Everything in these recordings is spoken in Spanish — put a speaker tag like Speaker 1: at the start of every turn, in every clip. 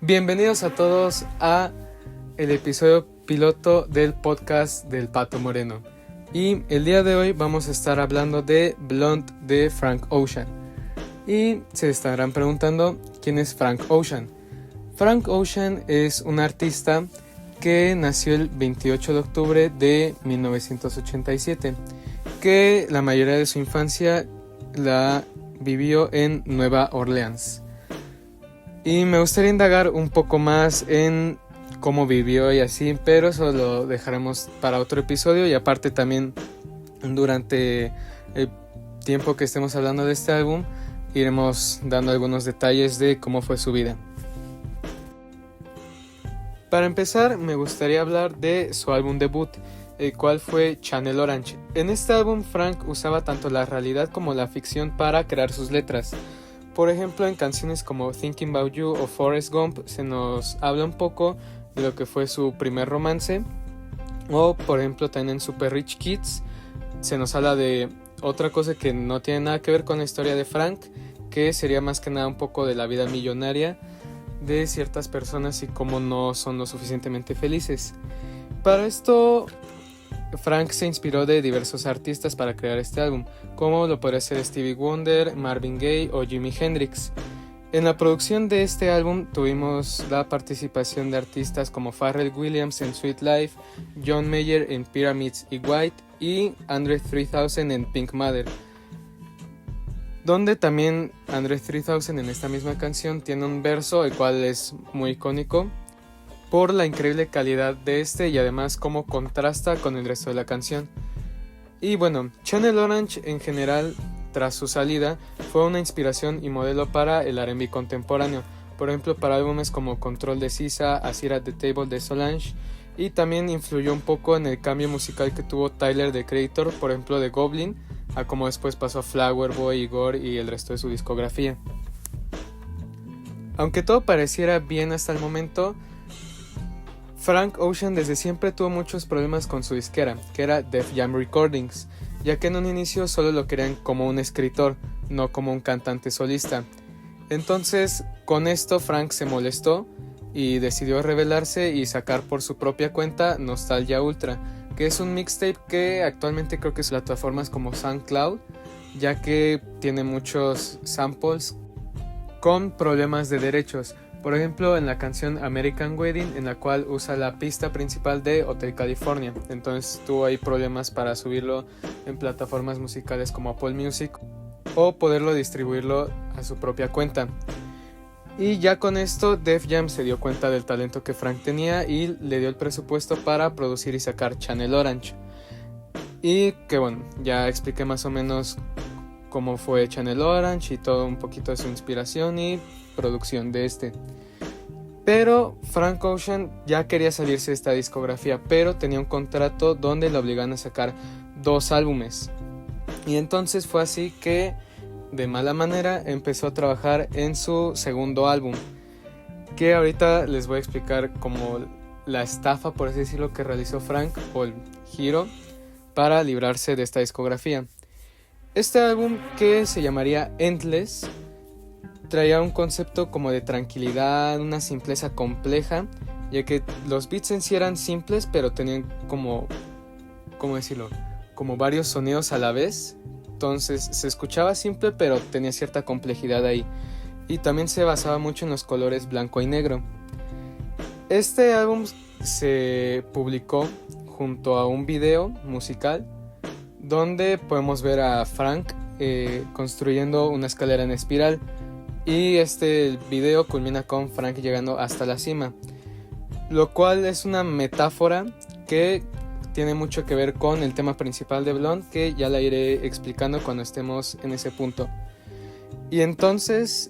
Speaker 1: Bienvenidos a todos a el episodio piloto del podcast del Pato Moreno. Y el día de hoy vamos a estar hablando de Blonde de Frank Ocean. Y se estarán preguntando quién es Frank Ocean. Frank Ocean es un artista que nació el 28 de octubre de 1987, que la mayoría de su infancia la vivió en Nueva Orleans. Y me gustaría indagar un poco más en cómo vivió y así, pero eso lo dejaremos para otro episodio. Y aparte también durante el tiempo que estemos hablando de este álbum iremos dando algunos detalles de cómo fue su vida. Para empezar me gustaría hablar de su álbum debut, el cual fue Channel Orange. En este álbum Frank usaba tanto la realidad como la ficción para crear sus letras. Por ejemplo, en canciones como Thinking About You o Forrest Gump se nos habla un poco de lo que fue su primer romance. O por ejemplo también en Super Rich Kids se nos habla de otra cosa que no tiene nada que ver con la historia de Frank, que sería más que nada un poco de la vida millonaria de ciertas personas y cómo no son lo suficientemente felices. Para esto Frank se inspiró de diversos artistas para crear este álbum, como lo podría ser Stevie Wonder, Marvin Gaye o Jimi Hendrix. En la producción de este álbum tuvimos la participación de artistas como Pharrell Williams en Sweet Life, John Mayer en Pyramids y White y Andre 3000 en Pink Mother, donde también Andre 3000 en esta misma canción tiene un verso el cual es muy icónico por la increíble calidad de este y además cómo contrasta con el resto de la canción. Y bueno, Channel Orange en general tras su salida fue una inspiración y modelo para el R&B contemporáneo, por ejemplo para álbumes como Control de SZA, A Seat at the Table de Solange, y también influyó un poco en el cambio musical que tuvo Tyler the Creator, por ejemplo de Goblin, a como después pasó a Flower Boy, Igor y el resto de su discografía. Aunque todo pareciera bien hasta el momento, Frank Ocean desde siempre tuvo muchos problemas con su disquera, que era Def Jam Recordings, ya que en un inicio solo lo querían como un escritor, no como un cantante solista. Entonces, con esto Frank se molestó y decidió rebelarse y sacar por su propia cuenta Nostalgia Ultra, que es un mixtape que actualmente creo que es plataformas como SoundCloud, ya que tiene muchos samples con problemas de derechos. Por ejemplo, en la canción American Wedding, en la cual usa la pista principal de Hotel California. Entonces tuvo ahí problemas para subirlo en plataformas musicales como Apple Music o poderlo distribuirlo a su propia cuenta. Y ya con esto Def Jam se dio cuenta del talento que Frank tenía y le dio el presupuesto para producir y sacar Channel Orange. Y que bueno, ya expliqué más o menos cómo fue Channel Orange y todo un poquito de su inspiración y producción de este. Pero Frank Ocean ya quería salirse de esta discografía, pero tenía un contrato donde le obligaban a sacar 2 álbumes. Y entonces fue así que de mala manera empezó a trabajar en su segundo álbum, que ahorita les voy a explicar como la estafa, por así decirlo, que realizó Frank o el giro para librarse de esta discografía. Este álbum, que se llamaría Endless, traía un concepto como de tranquilidad, una simpleza compleja, ya que los beats en sí eran simples, pero tenían como varios sonidos a la vez. Entonces se escuchaba simple, pero tenía cierta complejidad ahí. Y también se basaba mucho en los colores blanco y negro. Este álbum se publicó junto a un video musical donde podemos ver a Frank construyendo una escalera en espiral. Y el video culmina con Frank llegando hasta la cima, lo cual es una metáfora que tiene mucho que ver con el tema principal de Blonde, que ya la iré explicando cuando estemos en ese punto. Y entonces,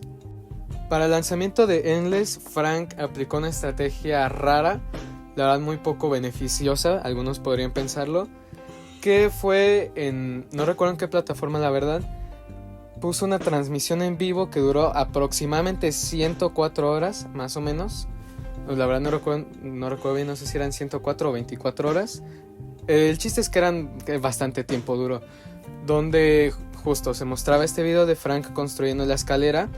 Speaker 1: para el lanzamiento de Endless, Frank aplicó una estrategia rara, la verdad muy poco beneficiosa, algunos podrían pensarlo, que fue no recuerdo en qué plataforma la verdad, puso una transmisión en vivo que duró aproximadamente 104 horas, más o menos. La verdad no recuerdo bien, no sé si eran 104 o 24 horas. El chiste es que eran bastante tiempo duro, donde justo se mostraba este video de Frank construyendo la escalera,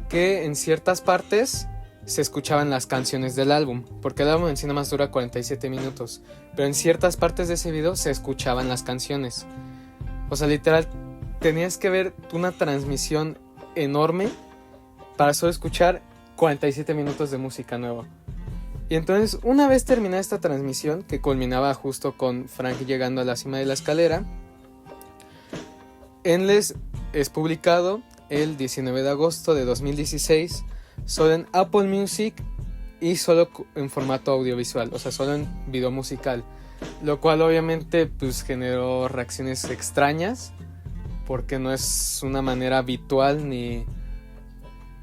Speaker 1: que en ciertas partes se escuchaban las canciones del álbum, porque el álbum en sí nada más dura 47 minutos, pero en ciertas partes de ese video se escuchaban las canciones. O sea, literal, tenías que ver una transmisión enorme para solo escuchar 47 minutos de música nueva. Y entonces, una vez terminada esta transmisión, que culminaba justo con Frank llegando a la cima de la escalera, Endless es publicado el 19 de agosto de 2016, solo en Apple Music y solo en formato audiovisual, o sea, solo en video musical, lo cual obviamente pues generó reacciones extrañas, porque no es una manera habitual ni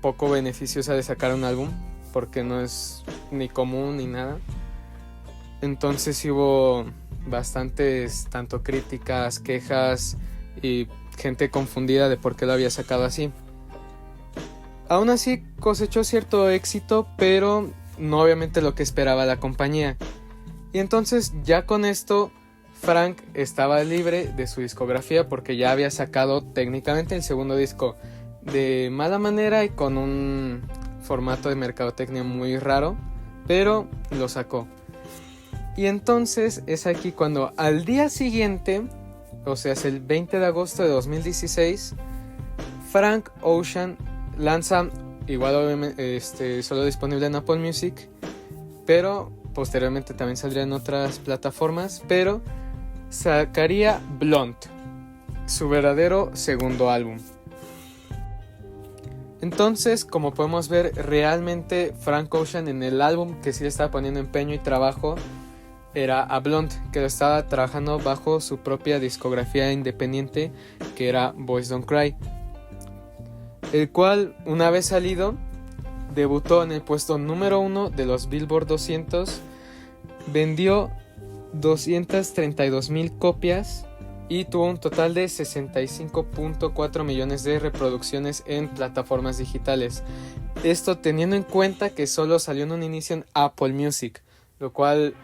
Speaker 1: poco beneficiosa de sacar un álbum, porque no es ni común ni nada. Entonces hubo bastantes tanto críticas, quejas y gente confundida de por qué lo había sacado así. Aún así cosechó cierto éxito, pero no obviamente lo que esperaba la compañía. Y entonces ya con esto Frank estaba libre de su discografía, porque ya había sacado técnicamente el segundo disco de mala manera y con un formato de mercadotecnia muy raro, pero lo sacó. Y entonces es aquí cuando al día siguiente, o sea es el 20 de agosto de 2016, Frank Ocean lanza, igual obviamente solo disponible en Apple Music, pero posteriormente también saldría en otras plataformas, pero sacaría Blonde, su verdadero segundo álbum. Entonces, como podemos ver, realmente Frank Ocean en el álbum que sí le estaba poniendo empeño y trabajo era a Blonde, que lo estaba trabajando bajo su propia discografía independiente, que era Boys Don't Cry, el cual, una vez salido, debutó en el puesto número 1 de los Billboard 200, vendió 232,000 copias y tuvo un total de 65.4 millones de reproducciones en plataformas digitales. Esto teniendo en cuenta que solo salió en un inicio en Apple Music, lo cual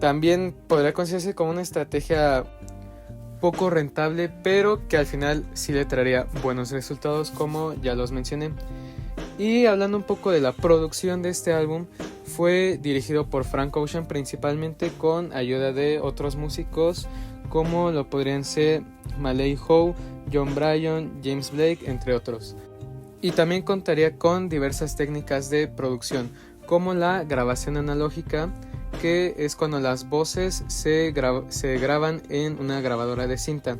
Speaker 1: también podría considerarse como una estrategia poco rentable, pero que al final sí le traería buenos resultados, como ya los mencioné. Y hablando un poco de la producción de este álbum, fue dirigido por Frank Ocean principalmente, con ayuda de otros músicos como lo podrían ser Malay Howe, John Bryan, James Blake, entre otros. Y también contaría con diversas técnicas de producción, como la grabación analógica, que es cuando las voces se graban en una grabadora de cinta,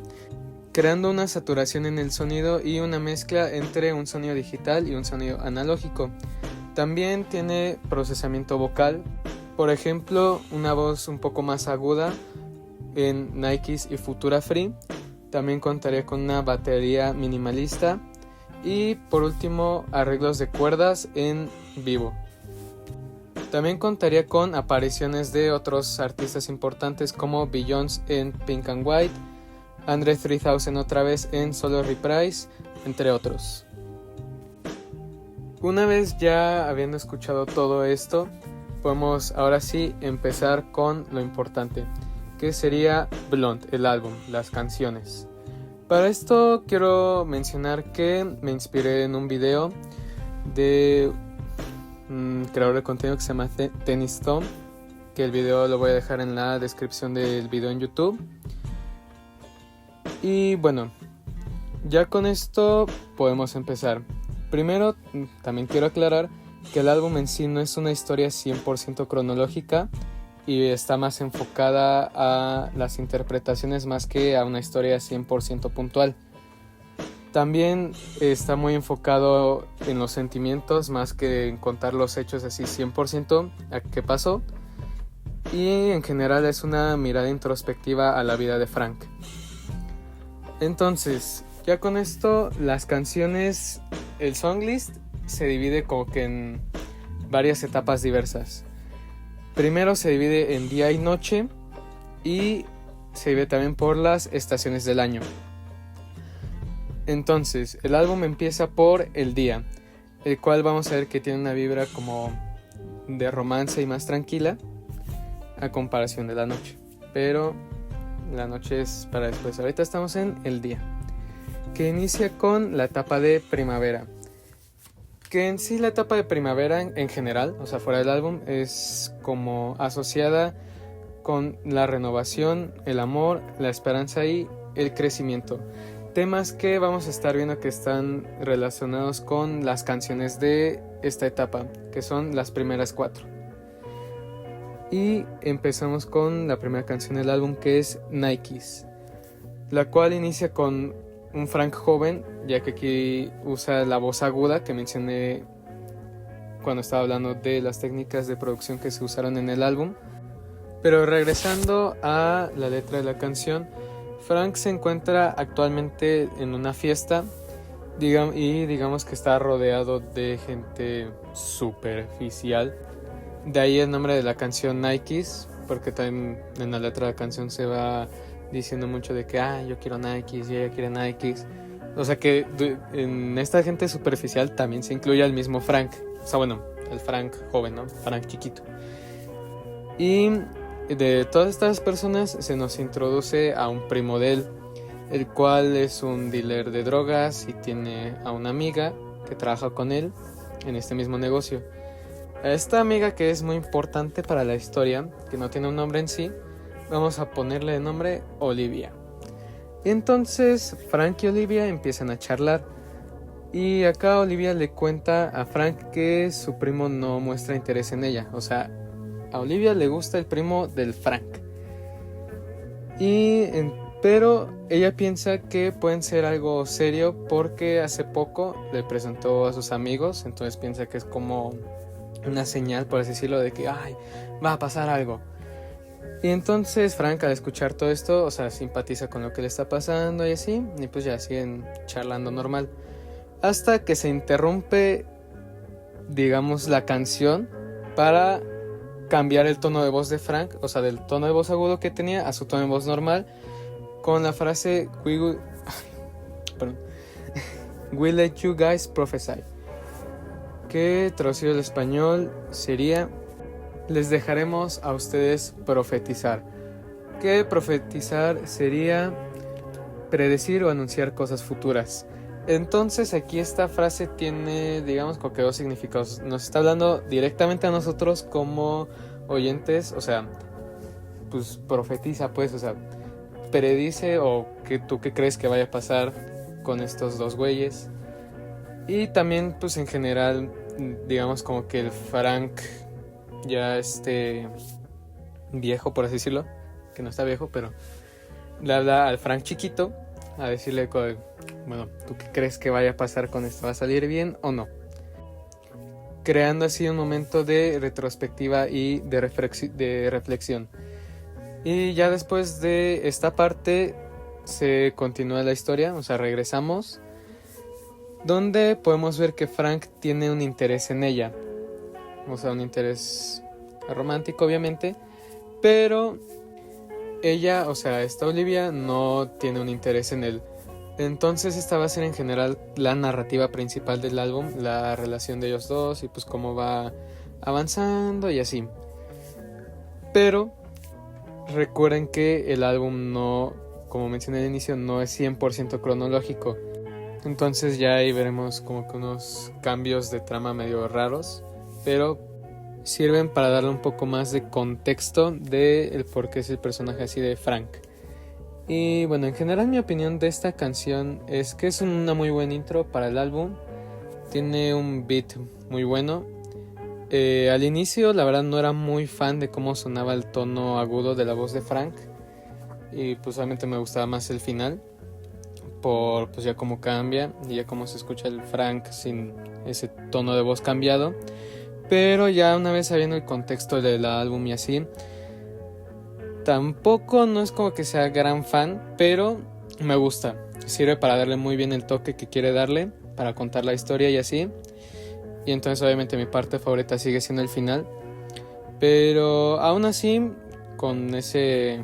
Speaker 1: creando una saturación en el sonido y una mezcla entre un sonido digital y un sonido analógico. También tiene procesamiento vocal, por ejemplo, una voz un poco más aguda en Nikes y Futura Free. También contaría con una batería minimalista y por último arreglos de cuerdas en vivo. También contaría con apariciones de otros artistas importantes como Beyoncé en Pink and White, Andre 3000 otra vez en Solo Reprise, entre otros. Una vez ya habiendo escuchado todo esto, podemos ahora sí empezar con lo importante, que sería Blonde, el álbum, las canciones. Para esto quiero mencionar que me inspiré en un video de un creador de contenido que se llama Tennis Tom, que el video lo voy a dejar en la descripción del video en YouTube. Y bueno, ya con esto podemos empezar. Primero, también quiero aclarar que el álbum en sí no es una historia 100% cronológica y está más enfocada a las interpretaciones más que a una historia 100% puntual. También está muy enfocado en los sentimientos más que en contar los hechos así 100% a qué pasó. Y en general es una mirada introspectiva a la vida de Frank. Entonces, ya con esto, las canciones, el songlist se divide como que en varias etapas diversas. Primero se divide en día y noche y se divide también por las estaciones del año. Entonces, el álbum empieza por el día, el cual vamos a ver que tiene una vibra como de romance y más tranquila a comparación de la noche. Pero la noche es para después. Ahorita estamos en el día, que inicia con la etapa de primavera, Que en sí la etapa de primavera en general, o sea, fuera del álbum, es como asociada con la renovación, el amor, la esperanza y el crecimiento. Temas que vamos a estar viendo que están relacionados con las canciones de esta etapa, que son las primeras 4. Y empezamos con la primera canción del álbum, que es Nikes, la cual inicia con un Frank joven, ya que aquí usa la voz aguda que mencioné cuando estaba hablando de las técnicas de producción que se usaron en el álbum. Pero regresando a la letra de la canción, Frank se encuentra actualmente en una fiesta y digamos que está rodeado de gente superficial. De ahí el nombre de la canción Nikes, porque también en la letra de la canción se va diciendo mucho de que yo quiero Nikes y ella quiere Nikes. O sea que en esta gente superficial también se incluye al mismo Frank. O sea, bueno, el Frank joven, ¿no? Frank chiquito. Y de todas estas personas se nos introduce a un primo de él, el cual es un dealer de drogas y tiene a una amiga que trabaja con él en este mismo negocio. A esta amiga, que es muy importante para la historia, que no tiene un nombre en sí, vamos a ponerle de nombre Olivia. Y entonces Frank y Olivia empiezan a charlar. Y acá Olivia le cuenta a Frank que su primo no muestra interés en ella. O sea, a Olivia le gusta el primo del Frank. Pero ella piensa que pueden ser algo serio porque hace poco le presentó a sus amigos. Entonces piensa que es como una señal, por así decirlo, de que va a pasar algo. Y entonces Frank, al escuchar todo esto, o sea, simpatiza con lo que le está pasando y así, y pues ya siguen charlando normal. Hasta que se interrumpe, digamos, la canción para cambiar el tono de voz de Frank, o sea, del tono de voz agudo que tenía a su tono de voz normal, con la frase We let you guys prophesy, que traducido al español sería: les dejaremos a ustedes profetizar. Que profetizar sería predecir o anunciar cosas futuras. Entonces aquí esta frase tiene, digamos, como que 2 significados. Nos está hablando directamente a nosotros como oyentes, o sea, pues profetiza, pues, o sea, predice o que tú qué crees que vaya a pasar con estos dos güeyes. Y también, pues en general, digamos como que el Frank ya viejo, por así decirlo, que no está viejo, pero le habla al Frank chiquito a decirle, bueno, ¿tú qué crees que vaya a pasar con esto? ¿Va a salir bien o no? Creando así un momento de retrospectiva y de reflexión. Y ya después de esta parte se continúa la historia, o sea, regresamos, donde podemos ver que Frank tiene un interés en ella. O sea, un interés romántico, obviamente, pero ella, o sea, esta Olivia no tiene un interés en él. Entonces esta va a ser en general la narrativa principal del álbum, la relación de ellos dos y pues cómo va avanzando y así. Pero recuerden que el álbum no, como mencioné al inicio, no es 100% cronológico. Entonces ya ahí veremos como que unos cambios de trama medio raros, pero sirven para darle un poco más de contexto del por qué es el personaje así de Frank. Y bueno, en general mi opinión de esta canción es que es una muy buena intro para el álbum. Tiene un beat muy bueno. Al inicio la verdad no era muy fan de cómo sonaba el tono agudo de la voz de Frank, y pues obviamente me gustaba más el final por pues ya cómo cambia y ya cómo se escucha el Frank sin ese tono de voz cambiado. Pero ya una vez sabiendo el contexto del álbum y así, tampoco no es como que sea gran fan, pero me gusta. Sirve para darle muy bien el toque que quiere darle, para contar la historia y así. Y entonces obviamente mi parte favorita sigue siendo el final. Pero aún así, con ese,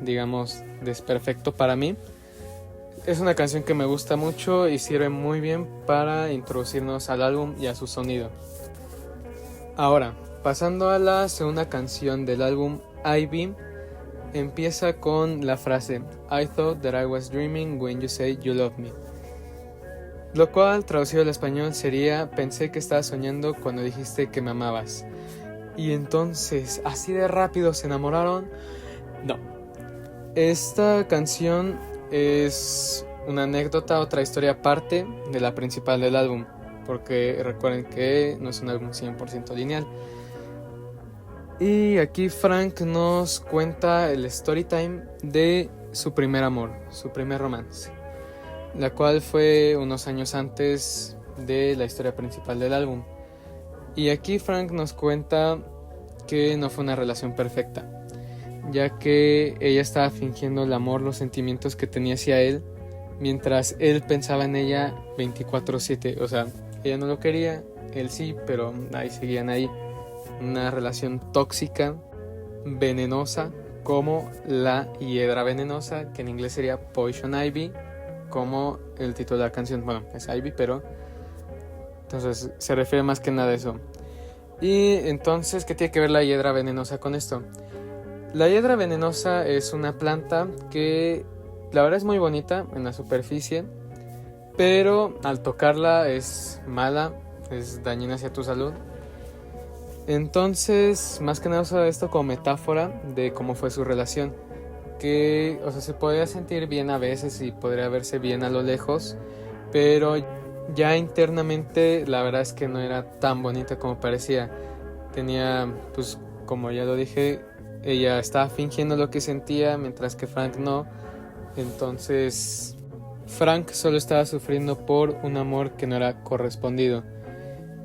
Speaker 1: digamos, desperfecto para mí, es una canción que me gusta mucho y sirve muy bien para introducirnos al álbum y a su sonido. Ahora, pasando a la segunda canción del álbum, Ivy, empieza con la frase I thought that I was dreaming when you said you love me. lo cual traducido al español sería: pensé que estabas soñando cuando dijiste que me amabas. Y entonces, así de rápido se enamoraron. No. Esta canción es una anécdota, otra historia aparte de la principal del álbum, porque recuerden que no es un álbum 100% lineal. Y aquí Frank nos cuenta el story time de su primer amor, su primer romance, la cual fue unos años antes de la historia principal del álbum. Y aquí Frank nos cuenta que no fue una relación perfecta, ya que ella estaba fingiendo el amor, los sentimientos que tenía hacia él, mientras él pensaba en ella 24/7. O sea, ella no lo quería, él sí, pero ahí seguían ahí. Una relación tóxica, venenosa, como la hiedra venenosa, que en inglés sería Poison Ivy, como el título de la canción. Bueno, es Ivy, pero entonces se refiere más que nada a eso. Y entonces, ¿qué tiene que ver la hiedra venenosa con esto? La hiedra venenosa es una planta que la verdad es muy bonita en la superficie, pero al tocarla es mala, es dañina hacia tu salud. Entonces, más que nada uso esto como metáfora de cómo fue su relación, que, o sea, se podría sentir bien a veces y podría verse bien a lo lejos, pero ya internamente la verdad es que no era tan bonita como parecía. Tenía, pues, como ya lo dije, ella estaba fingiendo lo que sentía, mientras que Frank no. Entonces, Frank solo estaba sufriendo por un amor que no era correspondido.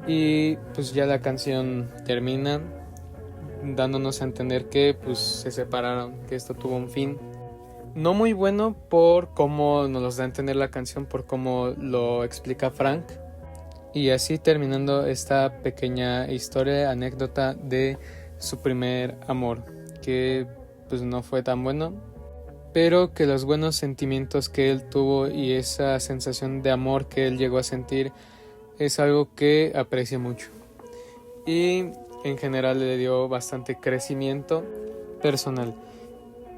Speaker 1: Y pues ya la canción termina dándonos a entender que pues se separaron, que esto tuvo un fin no muy bueno por cómo nos los da a entender la canción, por cómo lo explica Frank. Y así terminando esta pequeña historia, anécdota de su primer amor, que pues no fue tan bueno, pero que los buenos sentimientos que él tuvo y esa sensación de amor que él llegó a sentir es algo que aprecia mucho, y en general le dio bastante crecimiento personal.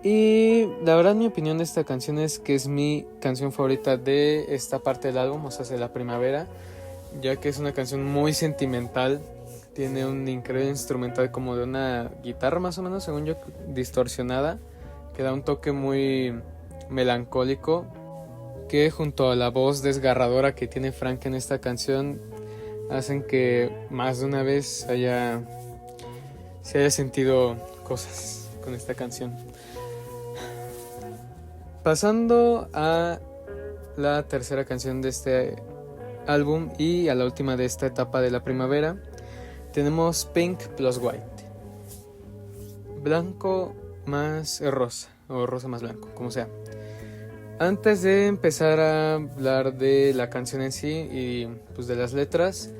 Speaker 1: Y la verdad, mi opinión de esta canción es que es mi canción favorita de esta parte del álbum, o sea, de la primavera, ya que es una canción muy sentimental. Tiene un increíble instrumental como de una guitarra más o menos, según yo, distorsionada, que da un toque muy melancólico, que junto a la voz desgarradora que tiene Frank en esta canción hacen que más de una vez se haya sentido cosas con esta canción. Pasando a la tercera canción de este álbum y a la última de esta etapa de la primavera, tenemos Pink plus White, blanco más rosa, o rosa más blanco, como sea. Antes de empezar a hablar de la canción en sí y pues de las letras,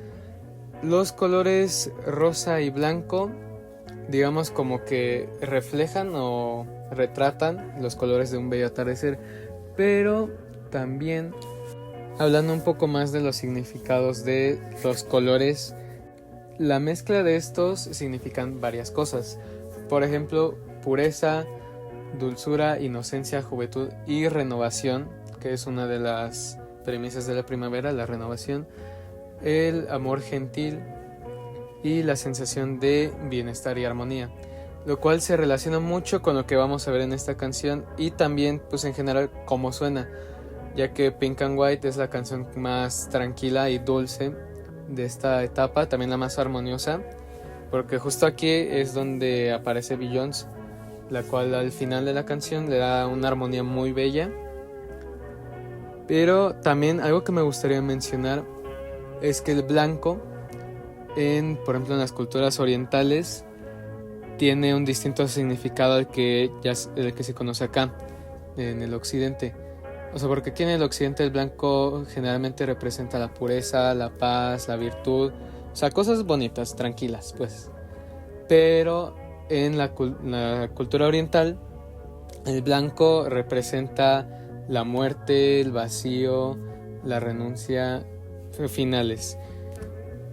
Speaker 1: los colores rosa y blanco, digamos, como que reflejan o retratan los colores de un bello atardecer, pero también, hablando un poco más de los significados de los colores, la mezcla de estos significan varias cosas. Por ejemplo, pureza, dulzura, inocencia, juventud y renovación, que es una de las premisas de la primavera, la renovación, el amor gentil y la sensación de bienestar y armonía, lo cual se relaciona mucho con lo que vamos a ver en esta canción y también pues en general cómo suena, ya que Pink and White es la canción más tranquila y dulce de esta etapa, también la más armoniosa, porque justo aquí es donde aparece Beyoncé, la cual al final de la canción le da una armonía muy bella. Pero también algo que me gustaría mencionar es que el blanco, por ejemplo en las culturas orientales, tiene un distinto significado al que se conoce acá, en el occidente. O sea, porque aquí en el occidente el blanco generalmente representa la pureza, la paz, la virtud, o sea, cosas bonitas, tranquilas, pues. Pero en la cultura oriental, el blanco representa la muerte, el vacío, la renuncia, finales.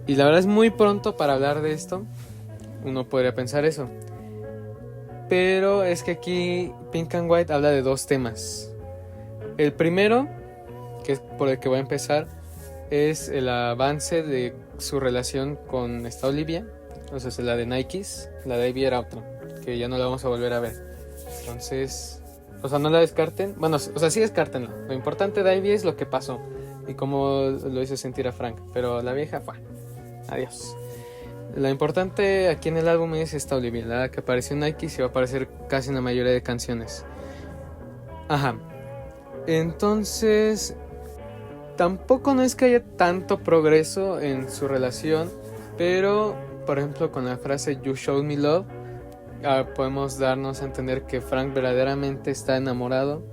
Speaker 1: Y la verdad es muy pronto para hablar de esto, uno podría pensar eso. Pero es que aquí Pink and White habla de dos temas. El primero, que es por el que voy a empezar, es el avance de su relación con esta Olivia, o sea, es la de Nikes. La de Ivy era otra, que ya no la vamos a volver a ver. Entonces, o sea, no la descarten. Bueno, o sea, sí descártenla. Lo importante de Ivy es lo que pasó y cómo lo hizo sentir a Frank. Pero la vieja, adiós. Lo importante aquí en el álbum es esta Olivia, la que apareció en Nike y va a aparecer casi en la mayoría de canciones. Ajá. Entonces, tampoco no es que haya tanto progreso en su relación, pero, por ejemplo, con la frase You Showed Me Love, podemos darnos a entender que Frank verdaderamente está enamorado.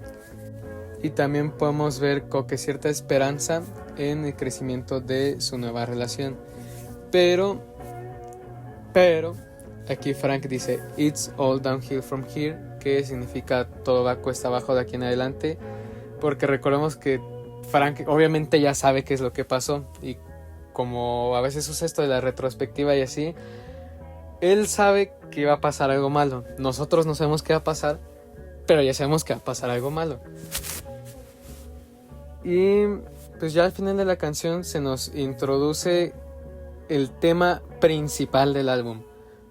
Speaker 1: Y también podemos ver como que cierta esperanza en el crecimiento de su nueva relación. Pero aquí Frank dice It's all downhill from here, que significa todo va cuesta abajo de aquí en adelante, porque recordemos que Frank obviamente ya sabe qué es lo que pasó, y como a veces usa esto de la retrospectiva y así, él sabe que va a pasar algo malo. Nosotros no sabemos qué va a pasar, pero ya sabemos que va a pasar algo malo. Y pues ya al final de la canción se nos introduce el tema principal del álbum.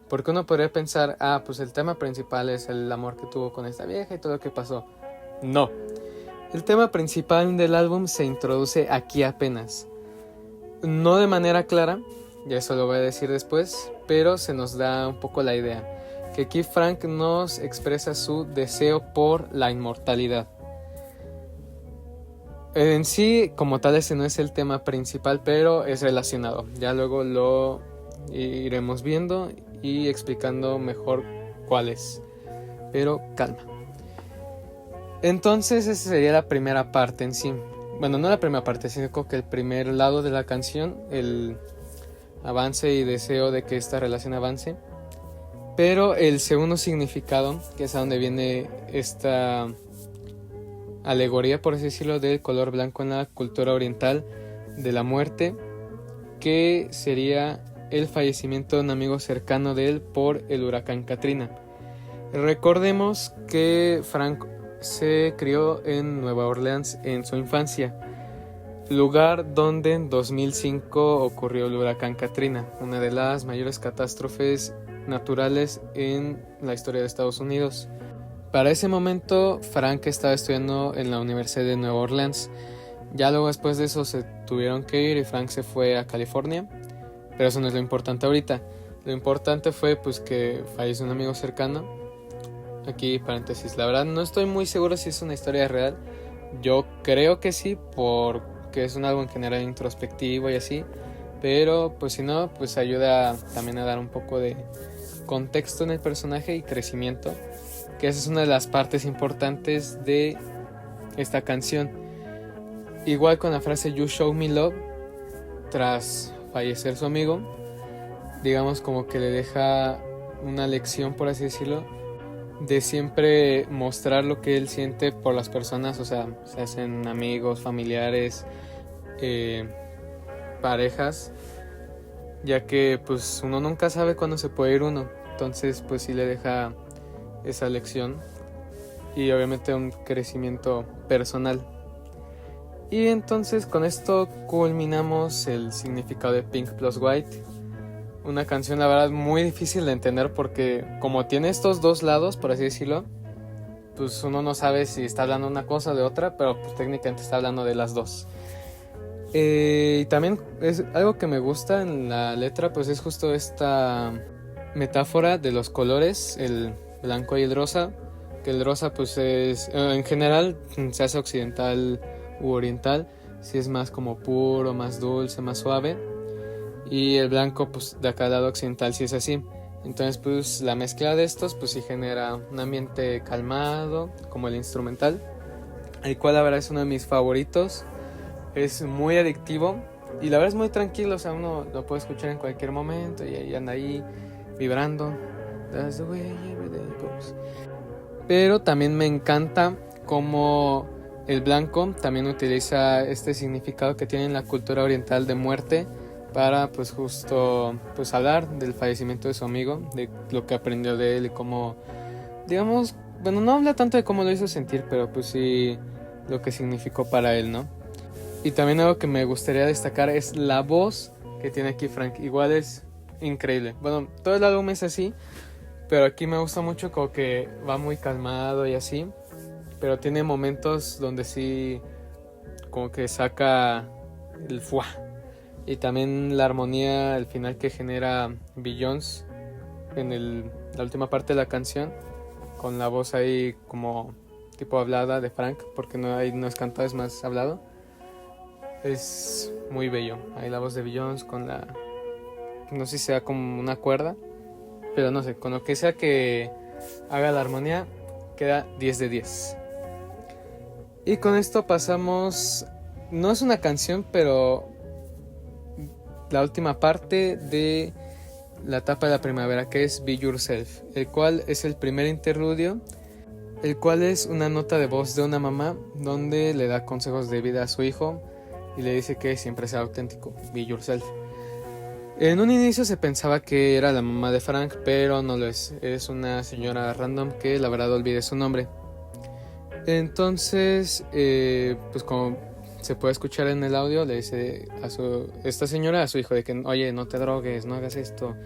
Speaker 1: Porque uno podría pensar, pues el tema principal es el amor que tuvo con esta vieja y todo lo que pasó. No. El tema principal del álbum se introduce aquí apenas. No de manera clara, ya eso lo voy a decir después, pero se nos da un poco la idea. Que aquí Frank nos expresa su deseo por la inmortalidad. En sí, como tal, ese no es el tema principal, pero es relacionado. Ya luego lo iremos viendo y explicando mejor cuál es. Pero calma. Entonces, esa sería la primera parte en sí. Bueno, no la primera parte, sino que el primer lado de la canción, el avance y deseo de que esta relación avance. Pero el segundo significado, que es a donde viene esta alegoría, por así decirlo, del color blanco en la cultura oriental de la muerte, que sería el fallecimiento de un amigo cercano de él por el huracán Katrina. Recordemos que Frank se crió en Nueva Orleans en su infancia, lugar donde en 2005 ocurrió el huracán Katrina, una de las mayores catástrofes naturales en la historia de Estados Unidos. Para ese momento Frank estaba estudiando en la Universidad de Nueva Orleans. Ya luego después de eso se tuvieron que ir y Frank se fue a California. Pero eso no es lo importante ahorita. Lo importante fue pues que falleció un amigo cercano. Aquí paréntesis, la verdad no estoy muy seguro si es una historia real. Yo creo que sí, porque es un álbum en general introspectivo y así. Pero pues si no, pues ayuda también a dar un poco de contexto en el personaje y crecimiento, que esa es una de las partes importantes de esta canción. Igual con la frase You Show Me Love, tras fallecer su amigo, digamos como que le deja una lección, por así decirlo, de siempre mostrar lo que él siente por las personas, o sea, se hacen amigos, familiares, parejas, ya que pues uno nunca sabe cuándo se puede ir uno. Entonces pues sí le deja esa lección y obviamente un crecimiento personal. Y entonces con esto culminamos el significado de Pink Plus White. Una canción la verdad muy difícil de entender porque como tiene estos dos lados, por así decirlo, pues uno no sabe si está hablando una cosa o de otra, pero pues técnicamente está hablando de las dos. Y también es algo que me gusta en la letra, pues es justo esta metáfora de los colores, el blanco y el rosa, que el rosa pues es, en general se hace occidental u oriental, si es más como puro, más dulce, más suave, y el blanco pues de acá al lado occidental si es así. Entonces pues la mezcla de estos pues sí genera un ambiente calmado, como el instrumental, el cual la verdad es uno de mis favoritos. Es muy adictivo y la verdad es muy tranquilo, o sea, uno lo puede escuchar en cualquier momento y anda ahí vibrando. That's the way every day goes. Pero también me encanta cómo el blanco también utiliza este significado que tiene en la cultura oriental de muerte para pues justo pues hablar del fallecimiento de su amigo, de lo que aprendió de él y cómo, digamos, bueno, no habla tanto de cómo lo hizo sentir, pero pues sí lo que significó para él, ¿no? Y también algo que me gustaría destacar es la voz que tiene aquí Frank. Igual es increíble. Bueno, todo el álbum es así, pero aquí me gusta mucho como que va muy calmado y así. Pero tiene momentos donde sí como que saca el fuá. Y también la armonía, el final que genera Beyoncé en la última parte de la canción, con la voz ahí como tipo hablada de Frank, porque ahí no es cantado, es más hablado. Es muy bello. Ahí la voz de Beyoncé con no sé si sea como una cuerda, pero no sé, con lo que sea que haga la armonía, queda 10 de 10. Y con esto pasamos, no es una canción, pero la última parte de la etapa de la primavera, que es Be Yourself, el cual es el primer interludio, el cual es una nota de voz de una mamá donde le da consejos de vida a su hijo y le dice que siempre sea auténtico, Be Yourself. En un inicio se pensaba que era la mamá de Frank, pero no lo es. Es una señora random que la verdad olvidé su nombre. Entonces, pues como se puede escuchar en el audio, le dice esta señora a su hijo de que, oye, no te drogues, no hagas esto,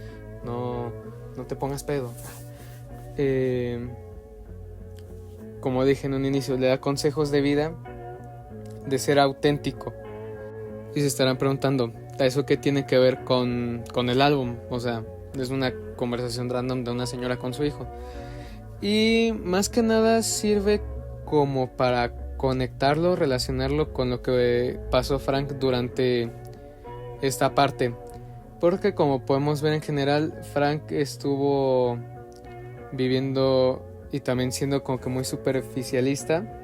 Speaker 1: no te pongas pedo. Como dije en un inicio, le da consejos de vida, de ser auténtico. Y se estarán preguntando, ¿eso qué tiene que ver con el álbum? O sea, es una conversación random de una señora con su hijo. Y más que nada sirve como para conectarlo, relacionarlo con lo que pasó Frank durante esta parte. Porque como podemos ver en general, Frank estuvo viviendo y también siendo como que muy superficialista.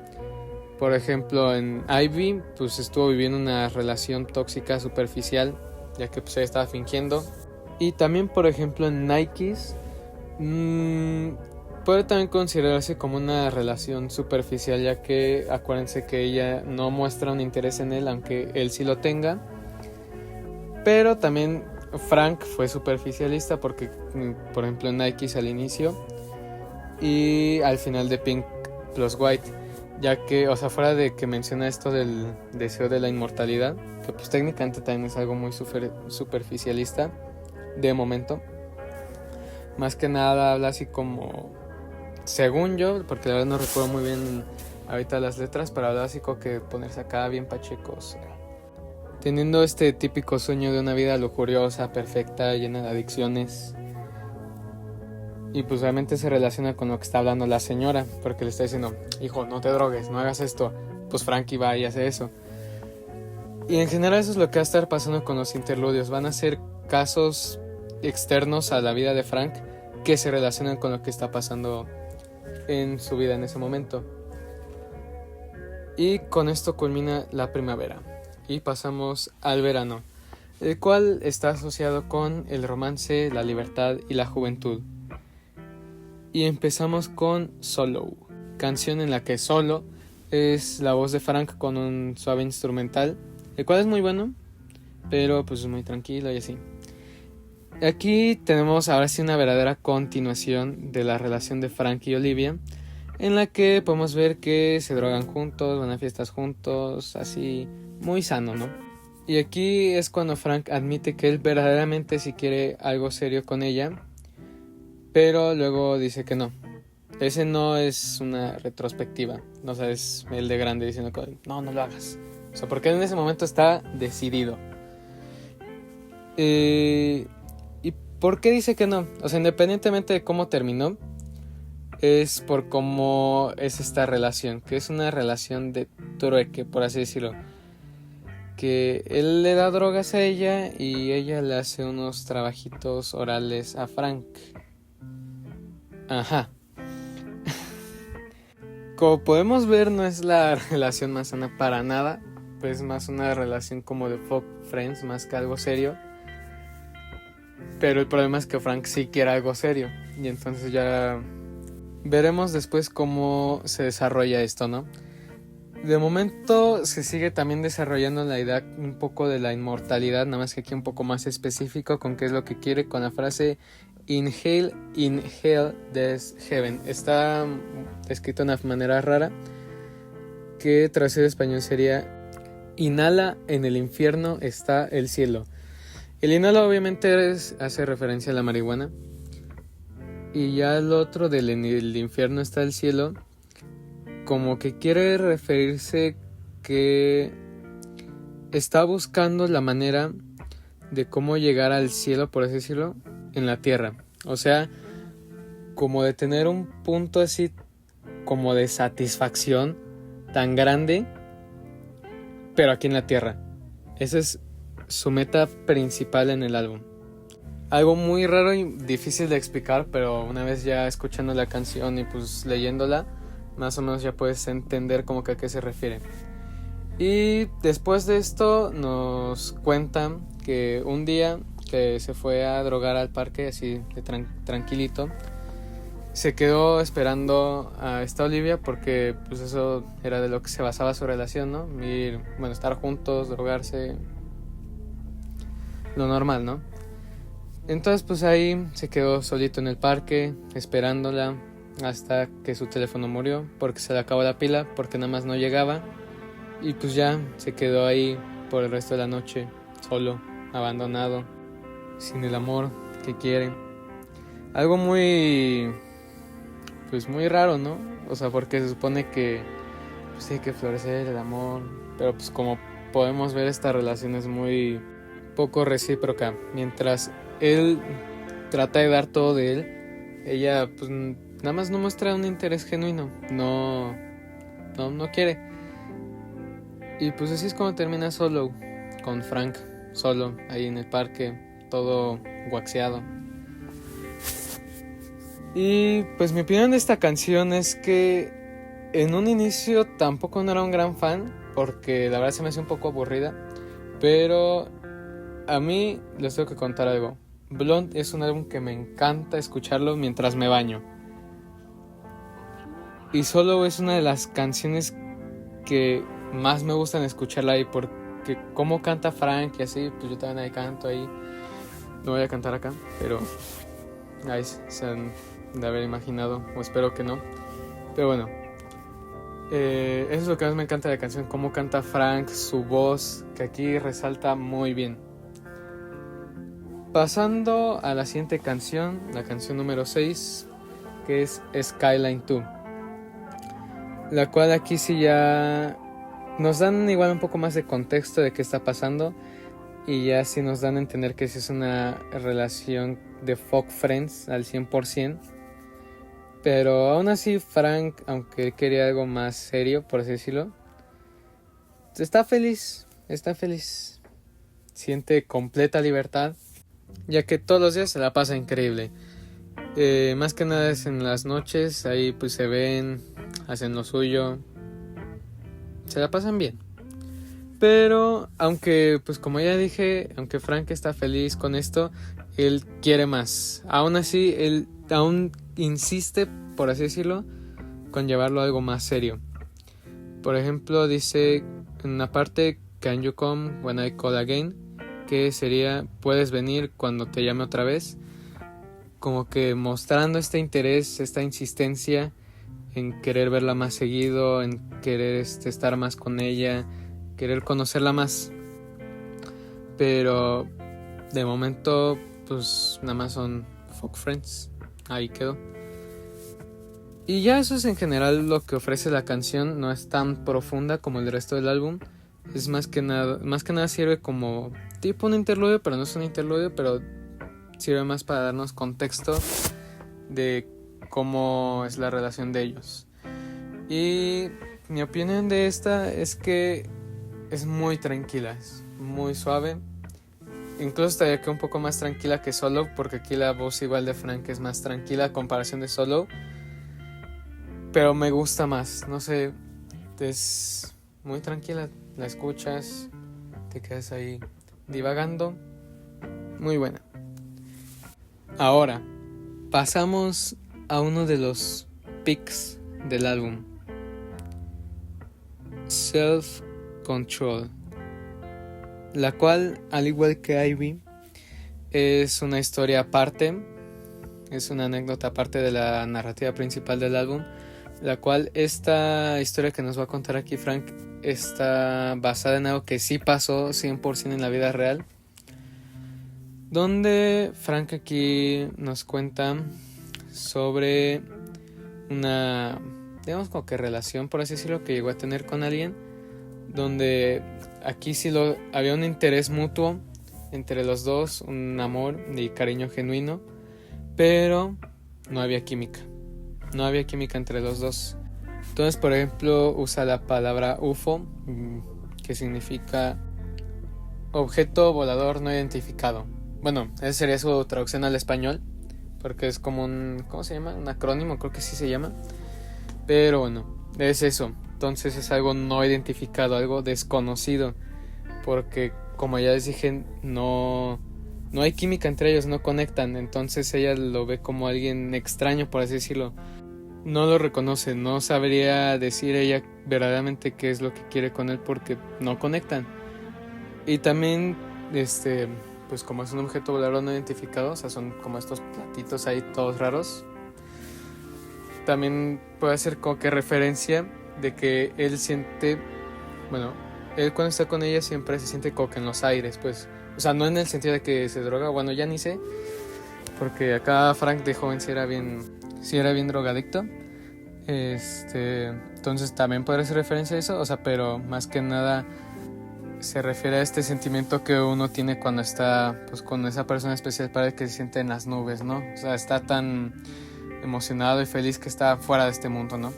Speaker 1: Por ejemplo, en Ivy, pues estuvo viviendo una relación tóxica superficial, ya que pues ella estaba fingiendo. Y también, por ejemplo, en Nikes, puede también considerarse como una relación superficial, ya que acuérdense que ella no muestra un interés en él, aunque él sí lo tenga. Pero también Frank fue superficialista porque, por ejemplo, en Nikes al inicio y al final de Pink plus White, ya que, o sea, fuera de que menciona esto del deseo de la inmortalidad, que pues técnicamente también es algo muy superficialista de momento. Más que nada habla así como, según yo, porque la verdad no recuerdo muy bien ahorita las letras, pero habla así como que ponerse acá bien pachecos, teniendo este típico sueño de una vida lujuriosa, perfecta, llena de adicciones. Y pues obviamente se relaciona con lo que está hablando la señora, porque le está diciendo, hijo, no te drogues, no hagas esto. Pues Frankie va y hace eso. Y en general eso es lo que va a estar pasando con los interludios. Van a ser casos externos a la vida de Frank que se relacionan con lo que está pasando en su vida en ese momento. Y con esto culmina la primavera y pasamos al verano, el cual está asociado con el romance, la libertad y la juventud. Y empezamos con Solo, canción en la que solo es la voz de Frank con un suave instrumental, el cual es muy bueno, pero pues es muy tranquilo y así. Aquí tenemos ahora sí una verdadera continuación de la relación de Frank y Olivia, en la que podemos ver que se drogan juntos, van a fiestas juntos, así muy sano, ¿no? Y aquí es cuando Frank admite que él verdaderamente sí quiere algo serio con ella, pero luego dice que no. Ese no es una retrospectiva, no, o sea, es el de grande diciendo que no lo hagas. O sea, porque en ese momento está decidido. ¿Y por qué dice que no? O sea, independientemente de cómo terminó, es por cómo es esta relación, que es una relación de trueque, por así decirlo. Que él le da drogas a ella y ella le hace unos trabajitos orales a Frank. Ajá. Como podemos ver, no es la relación más sana para nada, pues es más una relación como de fuck friends más que algo serio. Pero el problema es que Frank sí quiere algo serio, y entonces ya veremos después cómo se desarrolla esto, ¿no? De momento se sigue también desarrollando la idea un poco de la inmortalidad, nada más que aquí un poco más específico con qué es lo que quiere, con la frase Inhale, inhale, there's heaven. Está escrito de una manera rara, que traducido al español sería Inhala, en el infierno está el cielo. El inhala obviamente hace referencia a la marihuana. Y ya el otro del en el infierno está el cielo, como que quiere referirse que está buscando la manera de cómo llegar al cielo, por así decirlo, en la tierra. O sea, como de tener un punto así como de satisfacción tan grande, pero aquí en la tierra. Esa es su meta principal en el álbum. Algo muy raro y difícil de explicar, pero una vez ya escuchando la canción y pues leyéndola, más o menos ya puedes entender como que a qué se refiere. Y después de esto nos cuentan que un día que se fue a drogar al parque así de tranquilito, se quedó esperando a esta Olivia porque pues eso era de lo que se basaba su relación, ¿no? Estar juntos, drogarse, lo normal, ¿no? Entonces pues ahí se quedó solito en el parque esperándola hasta que su teléfono murió porque se le acabó la pila, porque nada más no llegaba, y pues ya se quedó ahí por el resto de la noche, solo, abandonado, sin el amor que quiere. Algo muy raro, ¿no? O sea, porque se supone que pues tiene que florecer el amor, pero pues como podemos ver, esta relación es muy poco recíproca. Mientras él trata de dar todo de él, ella pues nada más no muestra un interés genuino, no quiere. Y pues así es como termina Solo, con Frank solo ahí en el parque, todo guaxeado. Y pues mi opinión de esta canción es que en un inicio tampoco no era un gran fan, porque la verdad se me hace un poco aburrida, pero a mí les tengo que contar algo. Blonde es un álbum que me encanta escucharlo mientras me baño, y Solo es una de las canciones que más me gustan escucharla ahí, porque como canta Frank y así, pues yo también ahí canto ahí. No voy a cantar acá, pero ahí se han de haber imaginado, o espero que no. Pero bueno, eso es lo que más me encanta de la canción, cómo canta Frank, su voz, que aquí resalta muy bien. Pasando a la siguiente canción, la canción número 6, que es Skyline 2, la cual aquí sí ya nos dan igual un poco más de contexto de qué está pasando, y ya sí nos dan a entender que sí es una relación de fuck friends al 100%. Pero aún así Frank, aunque quería algo más serio, por así decirlo, está feliz. Siente completa libertad, ya que todos los días se la pasa increíble. Más que nada es en las noches, ahí pues se ven, hacen lo suyo, se la pasan bien. Pero aunque pues como ya dije, aunque Frank está feliz con esto, él quiere más. Aún así, él aún insiste, por así decirlo, con llevarlo a algo más serio. Por ejemplo, dice en una parte, "Can you come when I call again?", que sería, "puedes venir cuando te llame otra vez", como que mostrando este interés, esta insistencia en querer verla más seguido, en querer estar más con ella, querer conocerla más. Pero de momento pues nada más son fuck friends, ahí quedó. Y ya eso es en general lo que ofrece la canción. No es tan profunda como el resto del álbum, es más que nada sirve como tipo un interludio, pero no es un interludio, pero sirve más para darnos contexto de cómo es la relación de ellos. Y mi opinión de esta es que es muy tranquila, es muy suave. Incluso estaría que un poco más tranquila que Solo, porque aquí la voz igual de Frank es más tranquila a comparación de Solo. Pero me gusta más, no sé, es muy tranquila, la escuchas, te quedas ahí divagando, muy buena. Ahora, pasamos a uno de los picks del álbum, Self Control, la cual, al igual que Ivy, es una historia aparte, es una anécdota aparte de la narrativa principal del álbum, la cual esta historia que nos va a contar aquí Frank está basada en algo que sí pasó 100% en la vida real, donde Frank aquí nos cuenta sobre una, digamos como que relación, por así decirlo, que llegó a tener con alguien, donde aquí sí había un interés mutuo entre los dos, un amor y cariño genuino, pero no había química entre los dos. Entonces, por ejemplo, usa la palabra UFO, que significa objeto volador no identificado. Bueno, esa sería su traducción al español, porque es como ¿cómo se llama? Un acrónimo, creo que sí se llama. Pero bueno, es eso. Entonces es algo no identificado, algo desconocido, porque como ya les dije, no hay química entre ellos, no conectan. Entonces ella lo ve como alguien extraño, por así decirlo. No lo reconoce, no sabría decir ella verdaderamente qué es lo que quiere con él porque no conectan. Y también, pues como es un objeto volador no identificado, o sea, son como estos platitos ahí todos raros, también puede hacer como que referencia de que él siente, bueno, él cuando está con ella siempre se siente como que en los aires, pues, o sea, no en el sentido de que se droga, bueno, ya ni sé, porque acá Frank de joven sí era bien drogadicto. Entonces también puede hacer referencia a eso, o sea, pero más que nada se refiere a este sentimiento que uno tiene cuando está pues con esa persona especial, para el que se siente en las nubes, ¿no? O sea, está tan emocionado y feliz que está fuera de este mundo, ¿no?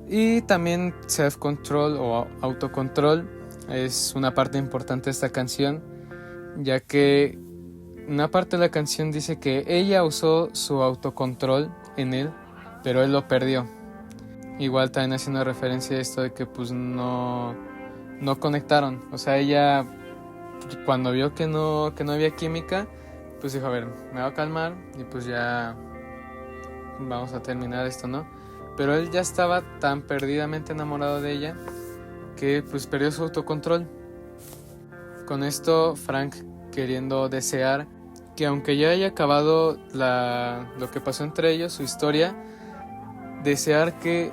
Speaker 1: Y también self-control o autocontrol es una parte importante de esta canción, ya que una parte de la canción dice que ella usó su autocontrol en él, pero él lo perdió. Igual también haciendo referencia a esto de que pues no conectaron. O sea, ella cuando vio que no había química, pues dijo, a ver, me voy a calmar y pues ya vamos a terminar esto, ¿no? Pero él ya estaba tan perdidamente enamorado de ella que pues perdió su autocontrol. Con esto Frank queriendo desear que aunque ya haya acabado lo que pasó entre ellos, su historia, desear que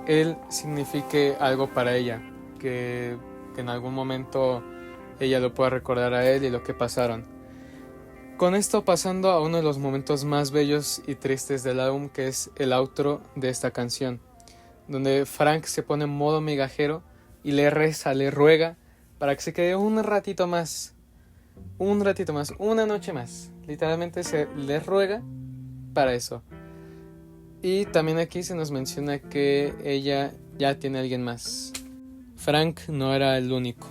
Speaker 1: él signifique algo para ella, que en algún momento ella lo pueda recordar a él y lo que pasaron. Con esto pasando a uno de los momentos más bellos y tristes del álbum, que es el outro de esta canción, donde Frank se pone en modo migajero y le reza, le ruega para que se quede un ratito más, una noche más. Literalmente se le ruega para eso. Y también aquí se nos menciona que ella ya tiene a alguien más. Frank no era el único,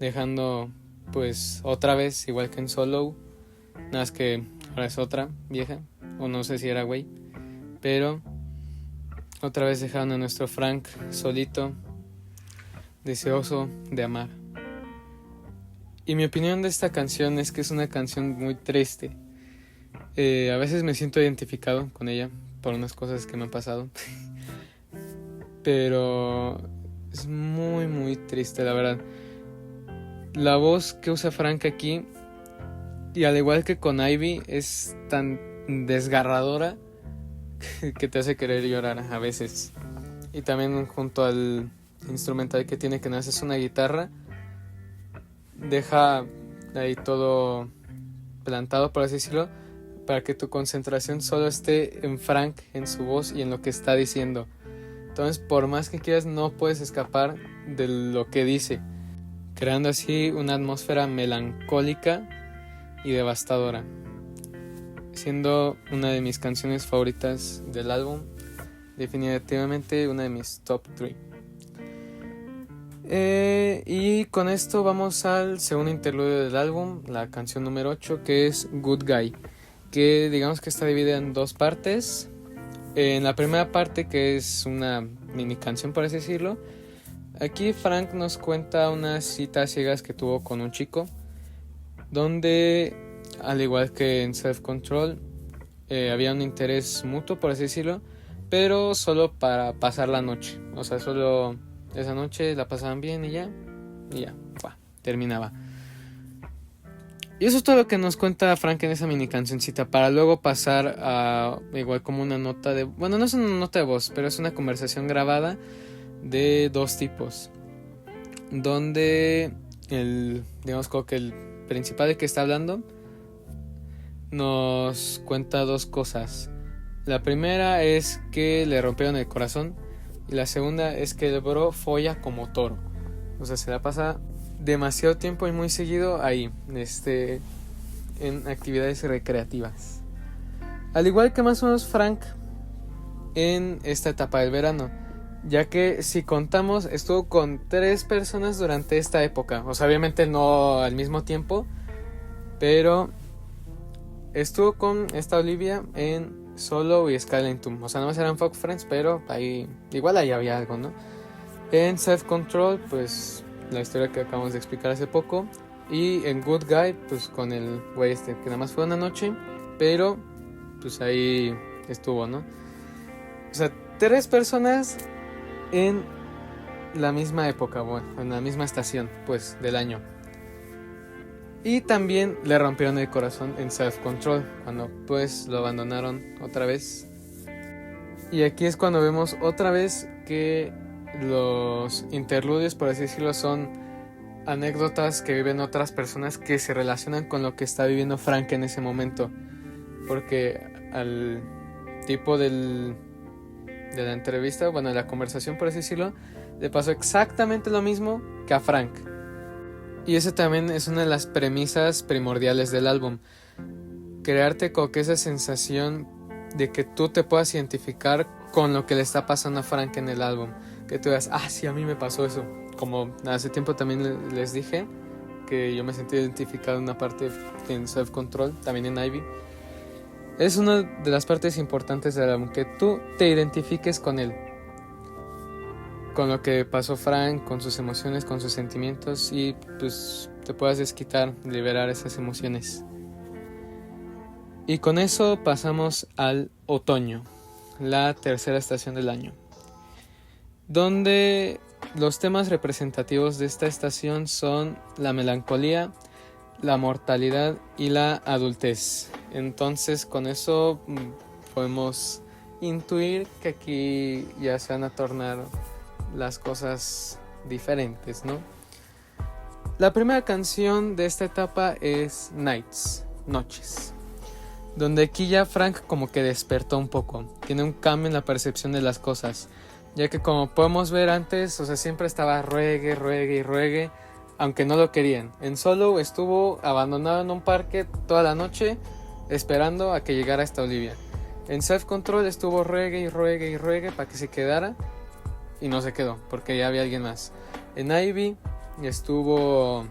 Speaker 1: dejando pues otra vez, igual que en Solo, nada más que ahora es otra vieja, o no sé si era güey, pero otra vez dejaron a nuestro Frank solito, deseoso de amar. Y mi opinión de esta canción es que es una canción muy triste. A veces me siento identificado con ella por unas cosas que me han pasado, pero es muy muy triste, la verdad. La voz que usa Frank aquí, y al igual que con Ivy, es tan desgarradora que te hace querer llorar a veces. Y también junto al instrumental que tiene, que no es una guitarra, deja ahí todo plantado, por así decirlo, para que tu concentración solo esté en Frank, en su voz y en lo que está diciendo. Entonces, por más que quieras, no puedes escapar de lo que dice, creando así una atmósfera melancólica y devastadora, siendo una de mis canciones favoritas del álbum, definitivamente una de mis top 3. Y con esto vamos al segundo interludio del álbum, la canción número 8, que es Good Guy, que digamos que está dividida en dos partes. En la primera parte, que es una mini canción, por así decirlo, aquí Frank nos cuenta unas citas ciegas que tuvo con un chico, donde, al igual que en Self Control, había un interés mutuo, por así decirlo, pero solo para pasar la noche. O sea, solo esa noche la pasaban bien y ya, terminaba. Y eso es todo lo que nos cuenta Frank en esa mini cancioncita, para luego pasar a igual como una nota de... Bueno, no es una nota de voz, pero es una conversación grabada de dos tipos, donde digamos como que el principal de que está hablando nos cuenta dos cosas. La primera es que le rompieron el corazón, y la segunda es que el bro folla como toro. O sea, se la pasa demasiado tiempo y muy seguido ahí, en actividades recreativas. Al igual que más o menos Frank en esta etapa del verano, ya que si contamos estuvo con 3 personas durante esta época. O sea, obviamente no al mismo tiempo, pero estuvo con esta Olivia en Solo y Skyline Tomb. O sea, no más eran fuck friends, pero ahí igual ahí había algo, ¿no? En Self Control, pues la historia que acabamos de explicar hace poco. Y en Good Guy, pues con el güey que nada más fue una noche, pero pues ahí estuvo, ¿no? O sea, 3 personas en la misma época, bueno, en la misma estación, pues, del año. Y también le rompieron el corazón en Self Control, cuando pues lo abandonaron otra vez. Y aquí es cuando vemos otra vez que los interludios, por así decirlo, son anécdotas que viven otras personas que se relacionan con lo que está viviendo Frank en ese momento. Porque al tipo de la entrevista, bueno, de la conversación, por así decirlo, le pasó exactamente lo mismo que a Frank. Y eso también es una de las premisas primordiales del álbum. Crearte como que esa sensación de que tú te puedas identificar con lo que le está pasando a Frank en el álbum. Que tú digas, sí, a mí me pasó eso. Como hace tiempo también les dije que yo me sentí identificado en una parte en Self Control, también en Ivy. Es una de las partes importantes del álbum, que tú te identifiques con él, con lo que pasó Frank, con sus emociones, con sus sentimientos, y pues te puedas desquitar, liberar esas emociones. Y con eso pasamos al otoño, la tercera estación del año, donde los temas representativos de esta estación son la melancolía, la mortalidad y la adultez. Entonces con eso podemos intuir que aquí ya se van a tornar las cosas diferentes, ¿no? La primera canción de esta etapa es Nights, Noches, donde aquí ya Frank como que despertó un poco, tiene un cambio en la percepción de las cosas, ya que como podemos ver antes, o sea, siempre estaba ruegue, aunque no lo querían. En Solo estuvo abandonado en un parque toda la noche, esperando a que llegara esta Olivia. En Self Control estuvo ruegue para que se quedara, y no se quedó, porque ya había alguien más. En Ivy estuvo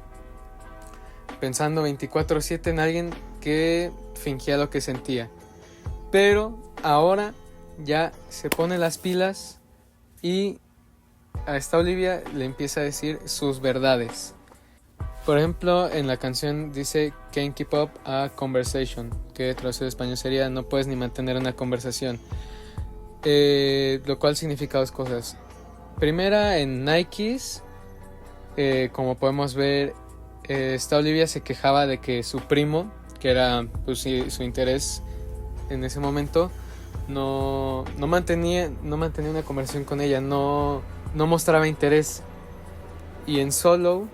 Speaker 1: pensando 24/7 en alguien que fingía lo que sentía, pero ahora ya se pone las pilas y a esta Olivia le empieza a decir sus verdades. Por ejemplo, en la canción dice Can't keep up a conversation, que traducido al español sería no puedes ni mantener una conversación, lo cual significa dos cosas. Primera, en Nikes, como podemos ver, esta Olivia se quejaba de que su primo, que era pues, su interés en ese momento, no mantenía una conversación con ella, no mostraba interés. Y en Solo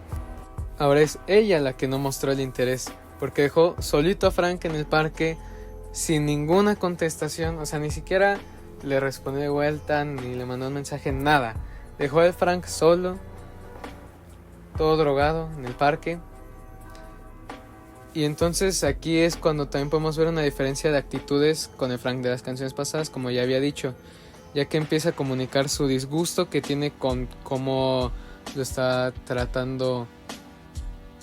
Speaker 1: ahora es ella la que no mostró el interés, porque dejó solito a Frank en el parque sin ninguna contestación. O sea, ni siquiera le respondió de vuelta, ni le mandó un mensaje, nada. Dejó a Frank solo, todo drogado en el parque. Y entonces aquí es cuando también podemos ver una diferencia de actitudes con el Frank de las canciones pasadas, como ya había dicho, ya que empieza a comunicar su disgusto que tiene con cómo lo está tratando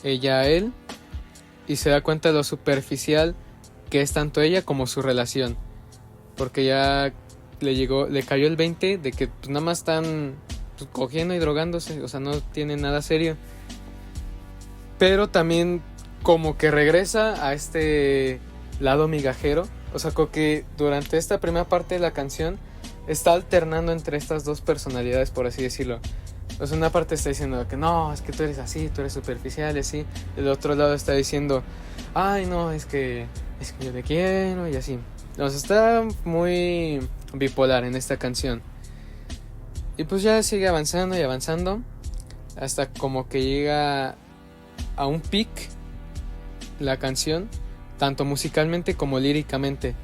Speaker 1: ella a él, y se da cuenta de lo superficial que es tanto ella como su relación, porque ya le cayó el 20 de que pues, nada más están pues, cogiendo y drogándose, o sea, no tiene nada serio. Pero también como que regresa a este lado migajero, o sea, como que durante esta primera parte de la canción está alternando entre estas dos personalidades, por así decirlo. O sea, una parte está diciendo que no, es que tú eres así, tú eres superficial y así. El otro lado está diciendo, ay no, es que yo te quiero y así. O sea, está muy bipolar en esta canción. Y pues ya sigue avanzando y avanzando hasta como que llega a un peak la canción, tanto musicalmente como líricamente.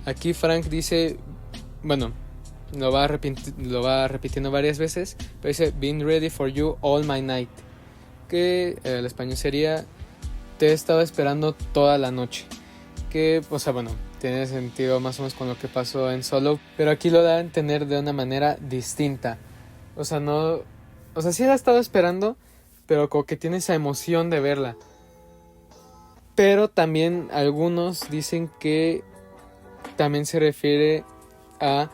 Speaker 1: Aquí Frank dice, bueno, lo va repitiendo varias veces, pero dice, been ready for you all my night, que el español sería, te he estado esperando toda la noche. Que, o sea, bueno, tiene sentido más o menos con lo que pasó en Solo, pero aquí lo da a entender de una manera distinta. O sea, no, o sea, sí la he estado esperando, pero como que tiene esa emoción de verla. Pero también algunos dicen que también se refiere a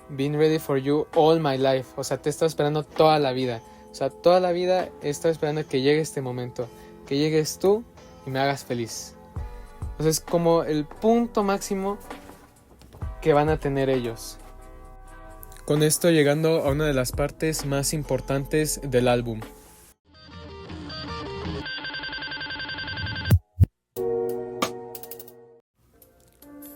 Speaker 1: been ready for you all my life. O sea, te he estado esperando toda la vida. O sea, toda la vida he estado esperando que llegue este momento. Que llegues tú y me hagas feliz. O sea, es como el punto máximo que van a tener ellos. Con esto llegando a una de las partes más importantes del álbum.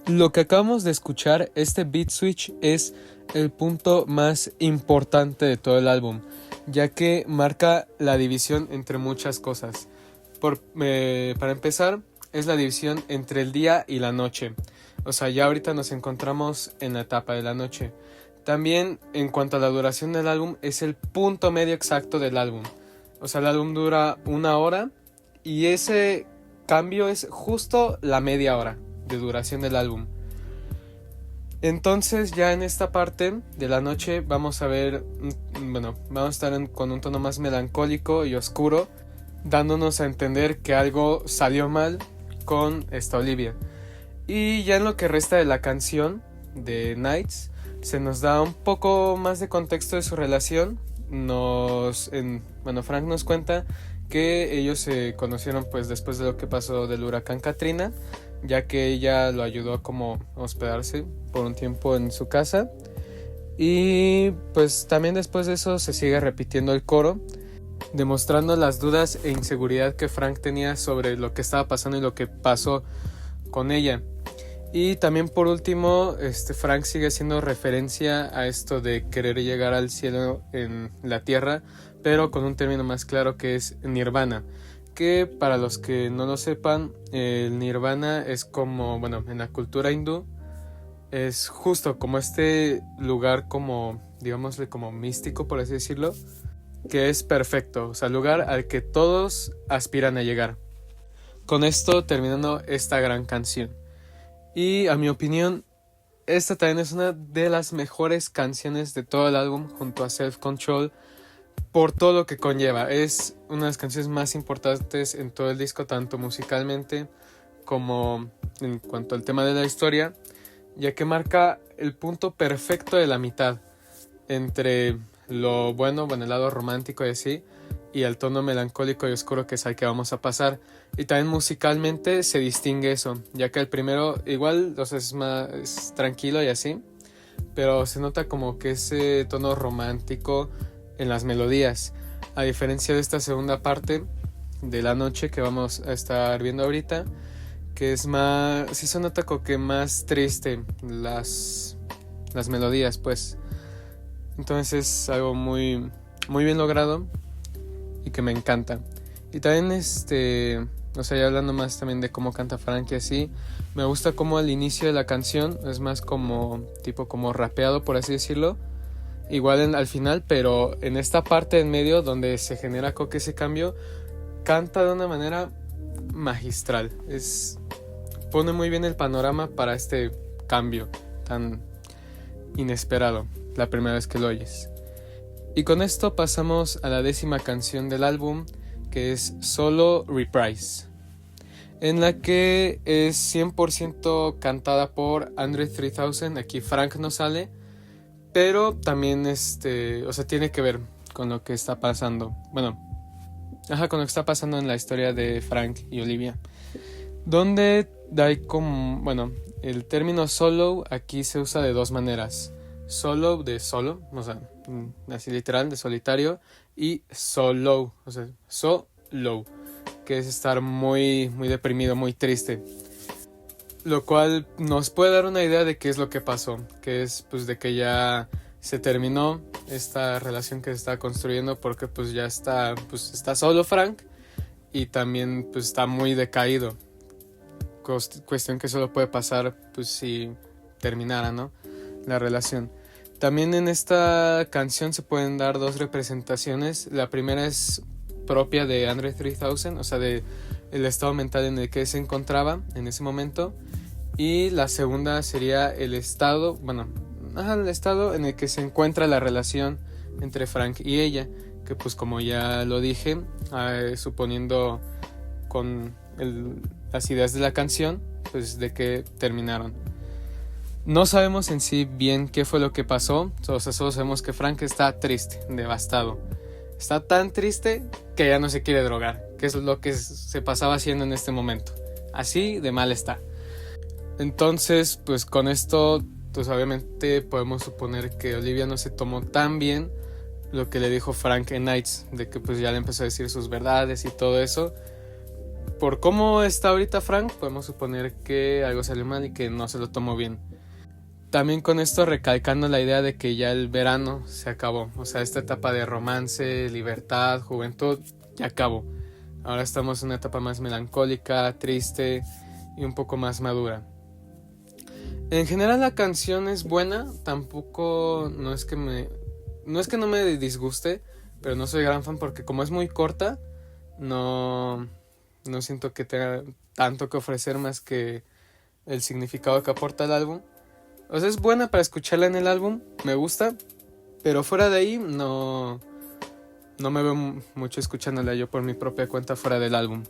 Speaker 1: Lo que acabamos de escuchar, este beat switch, es el punto más importante de todo el álbum, ya que marca la división entre muchas cosas. Para empezar, es la división entre el día y la noche. O sea, ya ahorita nos encontramos en la etapa de la noche. También, en cuanto a la duración del álbum, es el punto medio exacto del álbum. O sea, el álbum dura 1 hora y ese cambio es justo la media hora de duración del álbum. Entonces ya en esta parte de la noche vamos a ver, bueno, vamos a estar con un tono más melancólico y oscuro, dándonos a entender que algo salió mal con esta Olivia. Y ya en lo que resta de la canción de Nights se nos da un poco más de contexto de su relación. Frank nos cuenta que ellos se conocieron pues después de lo que pasó del huracán Katrina, ya que ella lo ayudó a como hospedarse por un tiempo en su casa. Y pues también después de eso se sigue repitiendo el coro, demostrando las dudas e inseguridad que Frank tenía sobre lo que estaba pasando y lo que pasó con ella. Y también por último, Frank sigue haciendo referencia a esto de querer llegar al cielo en la tierra, pero con un término más claro que es nirvana. Que para los que no lo sepan, el nirvana es como, bueno, en la cultura hindú, es justo como este lugar como, digámosle, como místico, por así decirlo, que es perfecto, o sea, lugar al que todos aspiran a llegar. Con esto terminando esta gran canción. Y a mi opinión, esta también es una de las mejores canciones de todo el álbum, junto a Self Control, por todo lo que conlleva. Es una de las canciones más importantes en todo el disco, tanto musicalmente como en cuanto al tema de la historia, ya que marca el punto perfecto de la mitad entre lo bueno, el lado romántico y así, y el tono melancólico y oscuro que es al que vamos a pasar. Y también musicalmente se distingue eso, ya que el primero igual, o sea, es tranquilo y así, pero se nota como que ese tono romántico en las melodías, a diferencia de esta segunda parte de la noche que vamos a estar viendo ahorita, que es más, sí se nota como que más triste las melodías, pues. Entonces es algo muy, muy bien logrado y que me encanta. Y también o sea, ya hablando más también de cómo canta Frank y así, me gusta como al inicio de la canción es más como tipo como rapeado, por así decirlo, igual al final, pero en esta parte en medio donde se genera como que ese cambio, canta de una manera magistral. Pone muy bien el panorama para este cambio tan inesperado la primera vez que lo oyes. Y con esto pasamos a la 10ª canción del álbum, que es Solo Reprise, en la que es 100% cantada por Andre 3000. Aquí Frank no sale, pero también o sea, tiene que ver con lo que está pasando. Con lo que está pasando en la historia de Frank y Olivia, donde hay como, el término solo aquí se usa de dos maneras. Solo de solo, o sea, así literal, de solitario, y solo, o sea, solo, que es estar muy, muy deprimido, muy triste. Lo cual nos puede dar una idea de qué es lo que pasó, que es pues de que ya se terminó esta relación que se está construyendo, porque pues ya está solo Frank y también pues está muy decaído. Cuestión que solo puede pasar pues si terminara, ¿no?, la relación. También en esta canción se pueden dar dos representaciones. La primera es propia de Andre 3000, o sea, de el estado mental en el que se encontraba en ese momento. Y la segunda sería el estado en el que se encuentra la relación entre Frank y ella, que pues como ya lo dije, suponiendo con las ideas de la canción, pues de que terminaron. No sabemos en sí bien qué fue lo que pasó, o sea, solo sabemos que Frank está triste, devastado. Está tan triste que ya no se quiere drogar, que es lo que se pasaba haciendo en este momento. Así de mal está. Entonces, pues con esto, pues obviamente podemos suponer que Olivia no se tomó tan bien lo que le dijo Frank en Nights, de que pues ya le empezó a decir sus verdades y todo eso. Por cómo está ahorita Frank, podemos suponer que algo salió mal y que no se lo tomó bien. También con esto recalcando la idea de que ya el verano se acabó, o sea, esta etapa de romance, libertad, juventud, ya acabó. Ahora estamos en una etapa más melancólica, triste y un poco más madura. En general la canción es buena, tampoco no es que no me disguste, pero no soy gran fan porque como es muy corta, no siento que tenga tanto que ofrecer más que el significado que aporta el álbum. O sea, es buena para escucharla en el álbum, me gusta, pero fuera de ahí no me veo mucho escuchándola yo por mi propia cuenta fuera del álbum.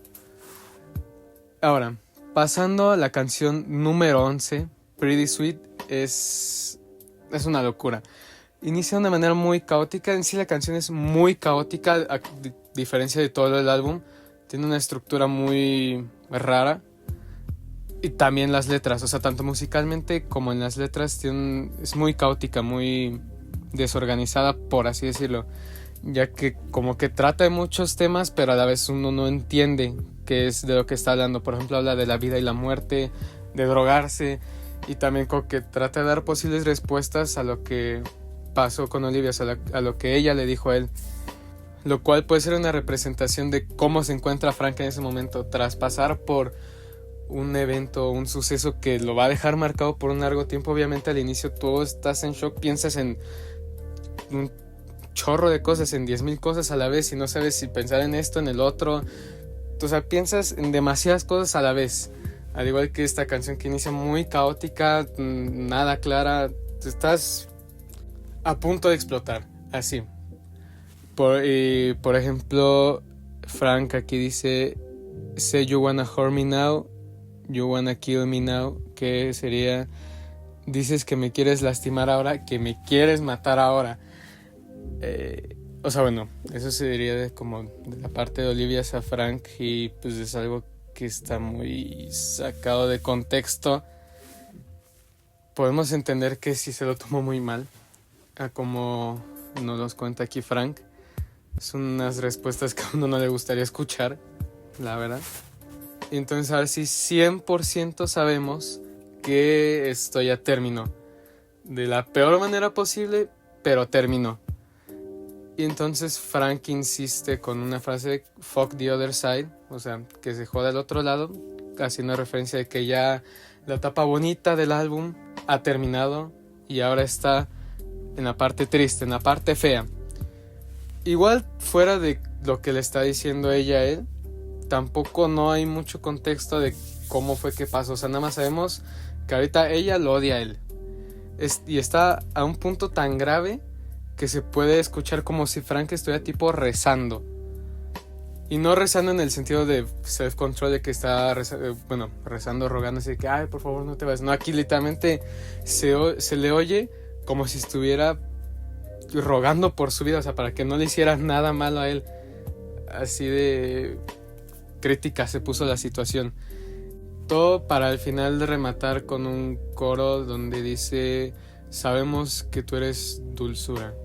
Speaker 1: Ahora, pasando a la canción número 11, Pretty Sweet, es una locura. Inicia de una manera muy caótica. En sí la canción es muy caótica, a diferencia de todo el álbum. Tiene una estructura muy rara. Y también las letras, o sea, tanto musicalmente como en las letras es muy caótica, muy desorganizada, por así decirlo. Ya que como que trata de muchos temas, pero a la vez uno no entiende qué es de lo que está hablando. Por ejemplo, habla de la vida y la muerte, de drogarse, y también como que trata de dar posibles respuestas a lo que pasó con Olivia, o sea, a lo que ella le dijo a él. Lo cual puede ser una representación de cómo se encuentra Frank en ese momento, tras pasar por un evento, un suceso que lo va a dejar marcado por un largo tiempo. Obviamente al inicio tú estás en shock, piensas en un chorro de cosas, en 10,000 cosas a la vez y no sabes si pensar en esto, en el otro. O sea, piensas en demasiadas cosas a la vez. Al igual que esta canción que inicia muy caótica, nada clara, estás a punto de explotar, así. Por ejemplo, Frank aquí dice: Say you wanna hurt me now, you wanna kill me now, que sería: dices que me quieres lastimar ahora, que me quieres matar ahora. O sea, bueno, eso se diría como de la parte de Olivia hacia Frank, y pues es algo que está muy sacado de contexto. Podemos entender que sí se lo tomó muy mal, a como nos los cuenta aquí Frank. Son unas respuestas que a uno no le gustaría escuchar, la verdad. Y entonces ahora sí 100% sabemos que esto ya terminó. De la peor manera posible, pero terminó. Y entonces Frank insiste con una frase: fuck the other side, o sea, que se joda el otro lado, haciendo referencia de que ya la etapa bonita del álbum ha terminado y ahora está en la parte triste, en la parte fea. Igual fuera de lo que le está diciendo ella a él, tampoco no hay mucho contexto de cómo fue que pasó. O sea, nada más sabemos que ahorita ella lo odia a él. Y está a un punto tan grave que se puede escuchar como si Frank estuviera tipo rezando. Y no rezando en el sentido de self-control, de que está rezando, rogándose, que ay, por favor no te vayas. No, aquí literalmente se le oye como si estuviera rogando por su vida, o sea, para que no le hiciera nada malo a él. Así de crítica se puso la situación. Todo para al final de rematar con un coro donde dice: sabemos que tú eres dulzura.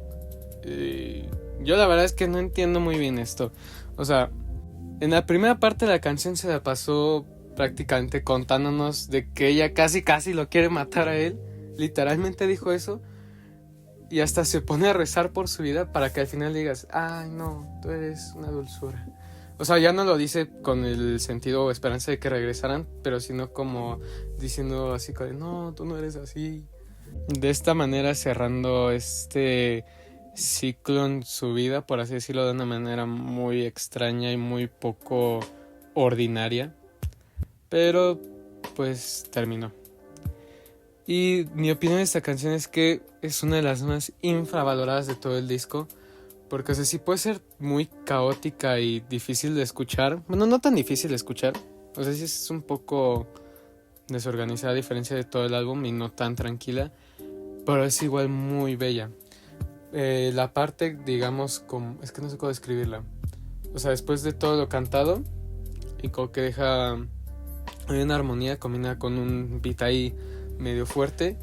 Speaker 1: Yo la verdad es que no entiendo muy bien esto. O sea, En la primera parte de la canción se la pasó prácticamente contándonos de que ella casi lo quiere matar a él. Literalmente dijo eso. Y hasta se pone a rezar por su vida para que al final digas, ay no, tú eres una dulzura. O sea, ya no lo dice con el sentido o esperanza de que regresaran, pero sino como diciendo así como, no, tú no eres así. De esta manera cerrando este ciclo en su vida, por así decirlo, de una manera muy extraña y muy poco ordinaria. Pero pues terminó. Y mi opinión de esta canción es que es una de las más infravaloradas de todo el disco. Porque, o sea, sí puede ser muy caótica y difícil de escuchar. Bueno, no tan difícil de escuchar. O sea, sí es un poco desorganizada a diferencia de todo el álbum y no tan tranquila. Pero es igual muy bella. La parte, digamos, como... es que no sé cómo describirla. O sea, después de todo lo cantado y como que deja... hay una armonía combinada con un beat ahí medio fuerte.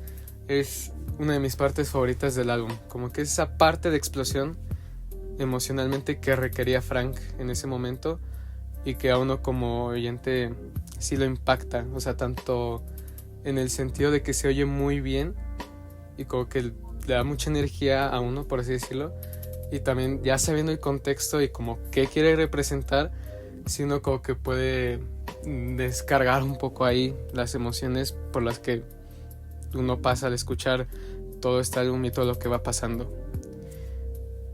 Speaker 1: Es una de mis partes favoritas del álbum. Como que esa parte de explosión emocionalmente que requería Frank en ese momento y que a uno como oyente sí lo impacta, o sea, tanto en el sentido de que se oye muy bien y como que le da mucha energía a uno, por así decirlo, y también ya sabiendo el contexto y como qué quiere representar, si uno como que puede descargar un poco ahí las emociones por las que uno pasa al escuchar todo este álbum y todo lo que va pasando.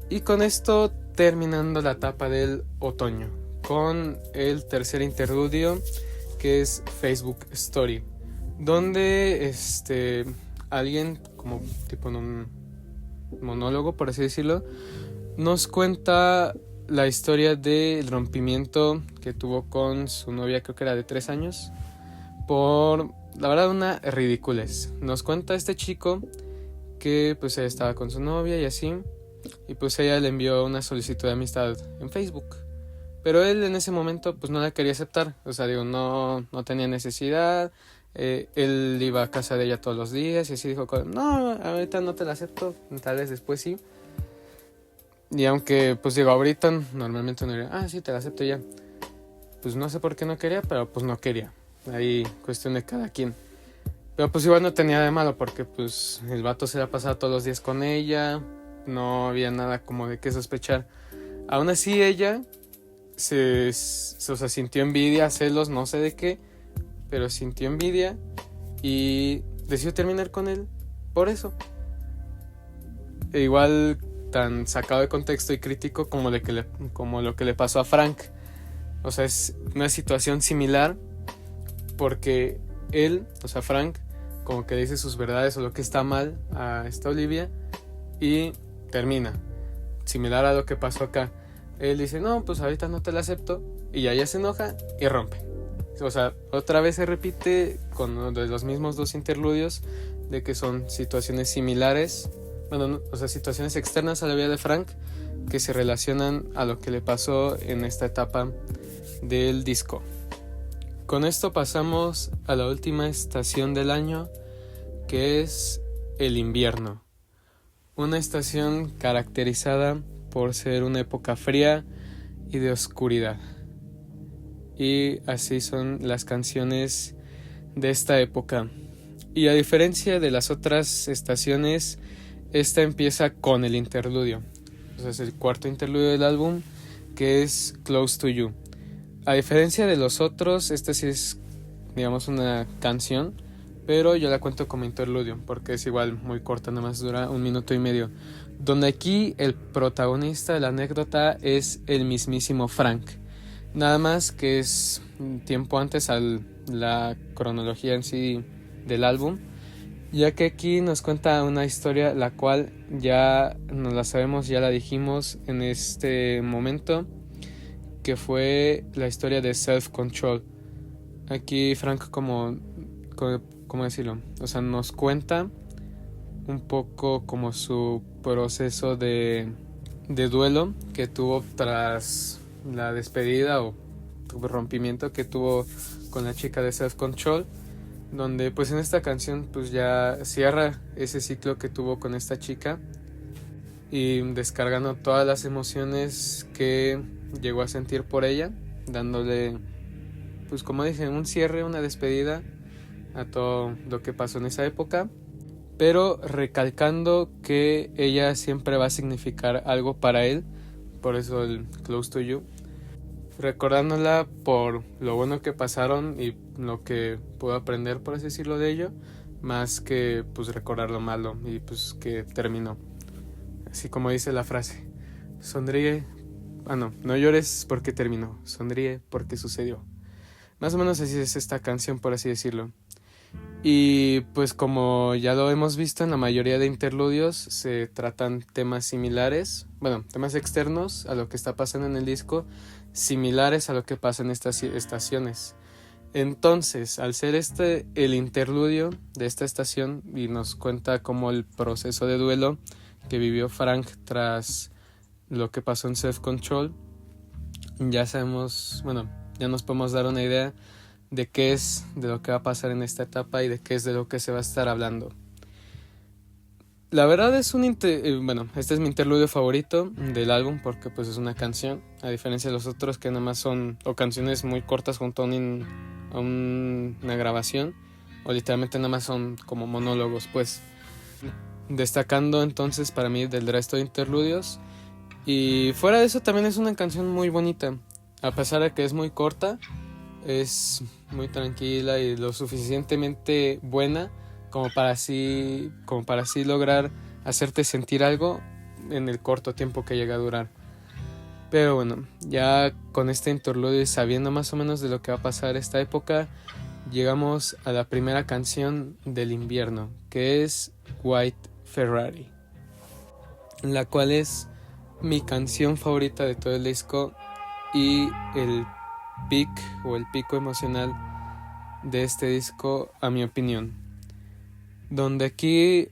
Speaker 1: Y con esto terminando la etapa del otoño, con el tercer interludio que es Facebook Story, donde alguien como tipo en un monólogo, por así decirlo, nos cuenta la historia del rompimiento que tuvo con su novia, creo que era de 3 años, por la verdad una ridiculez. Nos cuenta este chico que pues ella estaba con su novia y así, y pues ella le envió una solicitud de amistad en Facebook, pero él en ese momento pues no la quería aceptar. O sea, digo, no tenía necesidad. Él iba a casa de ella todos los días y así dijo, no, ahorita no te la acepto, tal vez después sí. Y aunque pues digo, ahorita normalmente uno diría, sí, te la acepto ya. Pues no sé por qué no quería, pero pues no quería. Ahí cuestión de cada quien. Pero pues igual no tenía de malo porque pues el vato se la pasaba todos los días con ella. No había nada como de qué sospechar. Aún así ella se sintió envidia, celos, no sé de qué, pero sintió envidia y decidió terminar con él por eso. E igual tan sacado de contexto y crítico como lo que le pasó a Frank. O sea, es una situación similar porque él, o sea, Frank, como que dice sus verdades o lo que está mal a esta Olivia y termina. Similar a lo que pasó acá. Él dice, no, pues ahorita no te la acepto. Y ella se enoja y rompe. O sea, otra vez se repite con uno de los mismos dos interludios, de que son situaciones similares. Bueno, no, o sea, situaciones externas a la vida de Frank que se relacionan a lo que le pasó en esta etapa del disco. Con esto pasamos a la última estación del año, que es el invierno. Una estación caracterizada por ser una época fría y de oscuridad. Y así son las canciones de esta época. Y a diferencia de las otras estaciones, esta empieza con el interludio. O sea, es el cuarto interludio del álbum, que es Close to You. A diferencia de los otros, esta sí es, digamos, una canción, pero yo la cuento como interludio porque es igual muy corta, nada más dura 1 minuto y medio, donde aquí el protagonista de la anécdota es el mismísimo Frank, nada más que es un tiempo antes a la cronología en sí del álbum, ya que aquí nos cuenta una historia la cual ya nos la sabemos, ya la dijimos en este momento, que fue la historia de Self Control. Aquí Frank ¿cómo decirlo? O sea, nos cuenta un poco como su proceso de duelo que tuvo tras la despedida o rompimiento que tuvo con la chica de Self Control, donde pues en esta canción pues ya cierra ese ciclo que tuvo con esta chica y descargando todas las emociones que llegó a sentir por ella. dándole, pues como dije, un cierre, una despedida a todo lo que pasó en esa época, pero recalcando que ella siempre va a significar algo para él, por eso el Close to You, recordándola por lo bueno que pasaron y lo que pudo aprender, por así decirlo, de ello, más que pues recordar lo malo y pues que terminó. Así como dice la frase, sonríe, no llores porque terminó, sonríe porque sucedió. Más o menos así es esta canción, por así decirlo. Y pues como ya lo hemos visto en la mayoría de interludios, se tratan temas similares, temas externos a lo que está pasando en el disco, similares a lo que pasa en estas estaciones. Entonces, al ser el interludio de esta estación y nos cuenta como el proceso de duelo que vivió Frank tras lo que pasó en Self Control, ya sabemos, ya nos podemos dar una idea de qué es de lo que va a pasar en esta etapa y de qué es de lo que se va a estar hablando. La verdad es este es mi interludio favorito del álbum porque pues es una canción, a diferencia de los otros que nada más son o canciones muy cortas junto a una grabación, o literalmente nada más son como monólogos, pues. Destacando entonces para mí del resto de interludios, y fuera de eso también es una canción muy bonita, a pesar de que es muy corta, es muy tranquila y lo suficientemente buena como para así lograr hacerte sentir algo en el corto tiempo que llega a durar. Pero bueno, ya con este interludio y sabiendo más o menos de lo que va a pasar esta época, llegamos a la primera canción del invierno, que es White Ferrari, la cual es mi canción favorita de todo el disco y el pico emocional de este disco, a mi opinión. Donde aquí,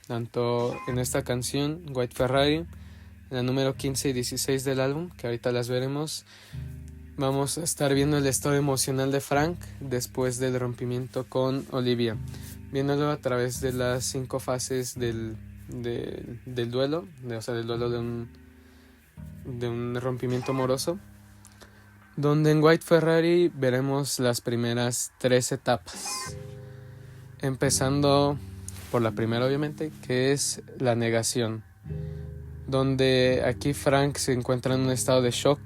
Speaker 1: tanto en esta canción, White Ferrari, la número 15 y 16 del álbum, que ahorita las veremos, vamos a estar viendo el estado emocional de Frank después del rompimiento con Olivia, viéndolo a través de las 5 fases del duelo, del duelo de un rompimiento amoroso, donde en White Ferrari veremos las primeras 3 etapas, empezando por la primera obviamente, que es la negación, donde aquí Frank se encuentra en un estado de shock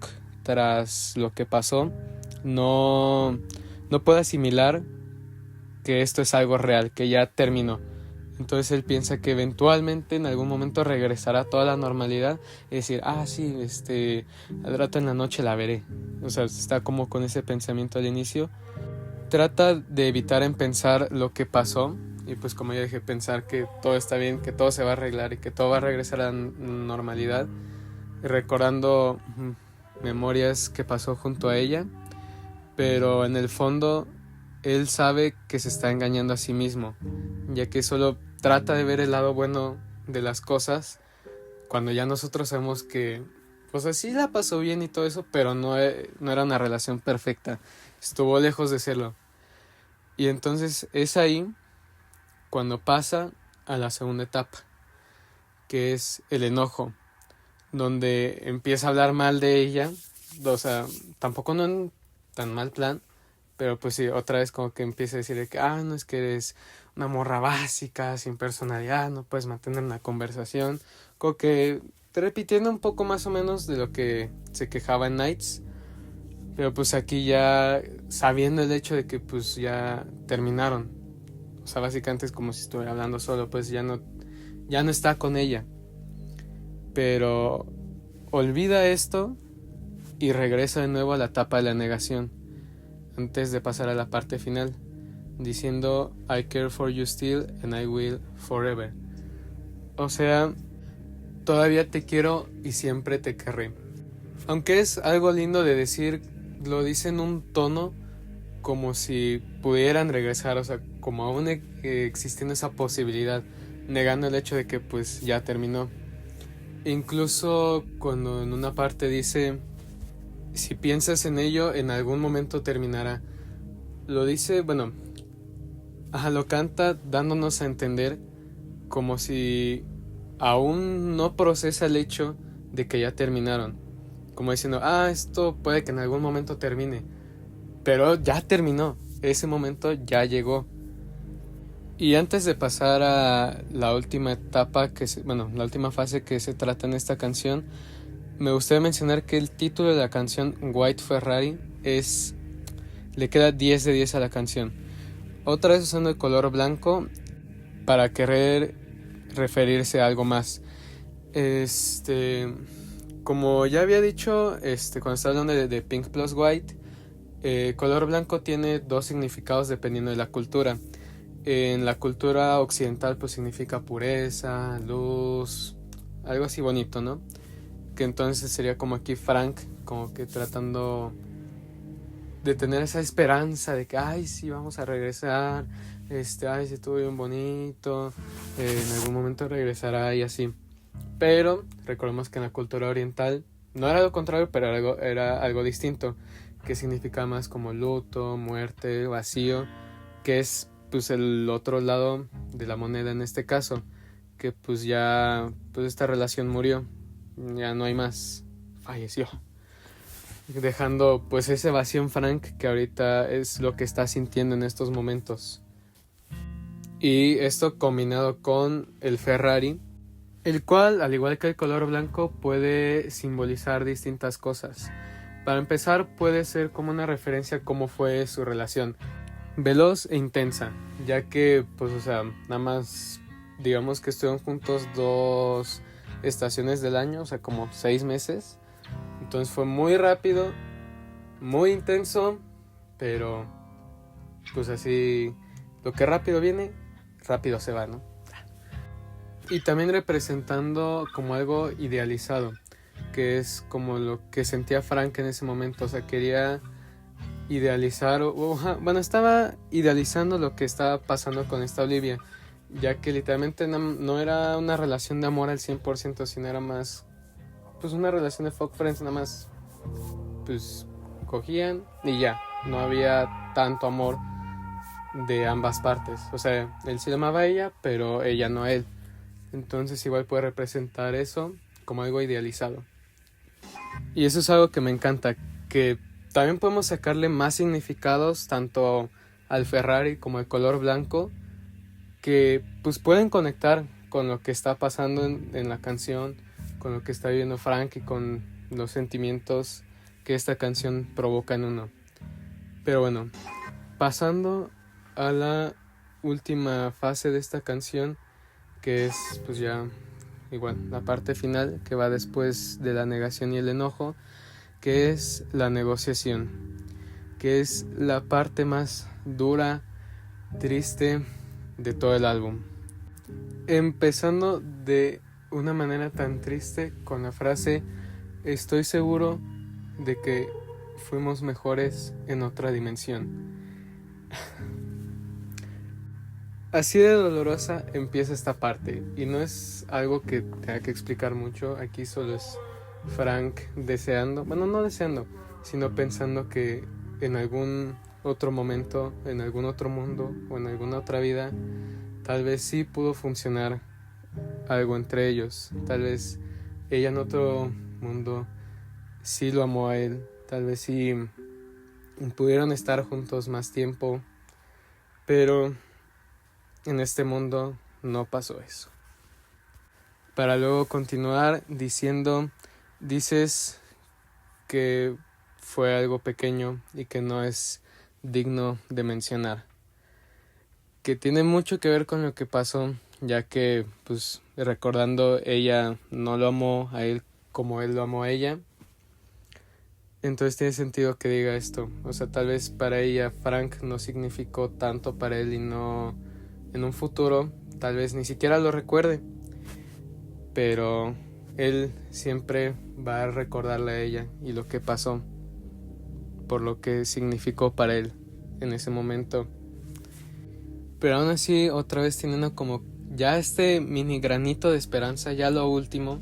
Speaker 1: tras lo que pasó, no puede asimilar que esto es algo real, que ya terminó. Entonces él piensa que eventualmente en algún momento regresará a toda la normalidad y decir, sí, al rato en la noche la veré. O sea, está como con ese pensamiento al inicio. Trata de evitar en pensar lo que pasó y pues como ya dije, pensar que todo está bien, que todo se va a arreglar y que todo va a regresar a la normalidad, recordando memorias que pasó junto a ella, pero en el fondo él sabe que se está engañando a sí mismo, ya que solo trata de ver el lado bueno de las cosas, cuando ya nosotros sabemos que pues así la pasó bien y todo eso, pero no era una relación perfecta, estuvo lejos de serlo. Y entonces es ahí cuando pasa a la segunda etapa, que es el enojo, donde empieza a hablar mal de ella, o sea, tampoco no en tan mal plan, pero pues sí, otra vez como que empieza a decir que, no, es que eres una morra básica, sin personalidad, no puedes mantener una conversación, como que repitiendo un poco más o menos de lo que se quejaba en Nights, pero pues aquí ya sabiendo el hecho de que pues ya terminaron, o sea, básicamente es como si estuviera hablando solo, pues ya no está con ella, pero olvida esto y regresa de nuevo a la etapa de la negación, antes de pasar a la parte final, diciendo I care for you still and I will forever. O sea, todavía te quiero y siempre te querré. Aunque es algo lindo de decir, lo dice en un tono como si pudieran regresar, o sea, como aún existiendo esa posibilidad, negando el hecho de que pues ya terminó. Incluso cuando en una parte dice, si piensas en ello, en algún momento terminará. Lo dice, lo canta dándonos a entender como si aún no procesa el hecho de que ya terminaron. como diciendo, esto puede que en algún momento termine, pero ya terminó, ese momento ya llegó. Y antes de pasar a la última etapa, la última fase que se trata en esta canción, me gustaría mencionar que el título de la canción, White Ferrari, le queda 10 de 10 a la canción. Otra vez usando el color blanco para querer referirse a algo más. Como ya había dicho, cuando estaba hablando de Pink plus White, color blanco tiene dos significados dependiendo de la cultura. En la cultura occidental pues significa pureza, luz, algo así bonito, ¿no? Que entonces sería como aquí Frank, como que tratando de tener esa esperanza de que sí, vamos a regresar, sí, estuvo bien bonito, en algún momento regresará y así. Pero recordemos que en la cultura oriental no era lo contrario, pero era algo distinto, que significa más como luto, muerte, vacío, que es pues el otro lado de la moneda en este caso, que pues ya pues esta relación murió, ya no hay más, falleció, dejando pues ese vacío en Frank, que ahorita es lo que está sintiendo en estos momentos. Y esto combinado con el Ferrari, el cual, al igual que el color blanco, puede simbolizar distintas cosas. Para empezar, puede ser como una referencia a cómo fue su relación, veloz e intensa, ya que pues nada más digamos que estuvieron juntos 2 estaciones del año, como 6 meses. Entonces fue muy rápido, muy intenso, pero pues así, lo que rápido viene, rápido se va, ¿no? Y también representando como algo idealizado, que es como lo que sentía Frank en ese momento. Quería idealizar, estaba idealizando lo que estaba pasando con esta Olivia, ya que literalmente no era una relación de amor al 100%, sino era más pues una relación de fuck friends, nada más pues cogían y ya, no había tanto amor de ambas partes. Él sí la amaba a ella, pero ella no a él. Entonces igual puede representar eso como algo idealizado. Y eso es algo que me encanta, que también podemos sacarle más significados tanto al Ferrari como al color blanco, que pues pueden conectar con lo que está pasando en la canción, con lo que está viviendo Frank y con los sentimientos que esta canción provoca en uno. Pero bueno, pasando a la última fase de esta canción, que es pues ya igual la parte final, que va después de la negación y el enojo, que es la negociación, que es la parte más dura, triste de todo el álbum. Empezando de una manera tan triste con la frase: estoy seguro de que fuimos mejores en otra dimensión. Así de dolorosa empieza esta parte, y no es algo que tenga que explicar mucho. Aquí solo es Frank deseando, no deseando, sino pensando que en algún otro momento, en algún otro mundo o en alguna otra vida, tal vez sí pudo funcionar algo entre ellos. Tal vez ella en otro mundo sí lo amó a él, tal vez sí pudieron estar juntos más tiempo, pero en este mundo no pasó eso. Para luego continuar dices que fue algo pequeño y que no es digno de mencionar, que tiene mucho que ver con lo que pasó, ya que pues recordando, ella no lo amó a él como él lo amó a ella. Entonces tiene sentido que diga esto. Tal vez para ella Frank no significó tanto para él, y no en un futuro tal vez ni siquiera lo recuerde, pero él siempre va a recordarle a ella y lo que pasó, por lo que significó para él en ese momento. Pero aún así, otra vez teniendo como ya este mini granito de esperanza, ya lo último,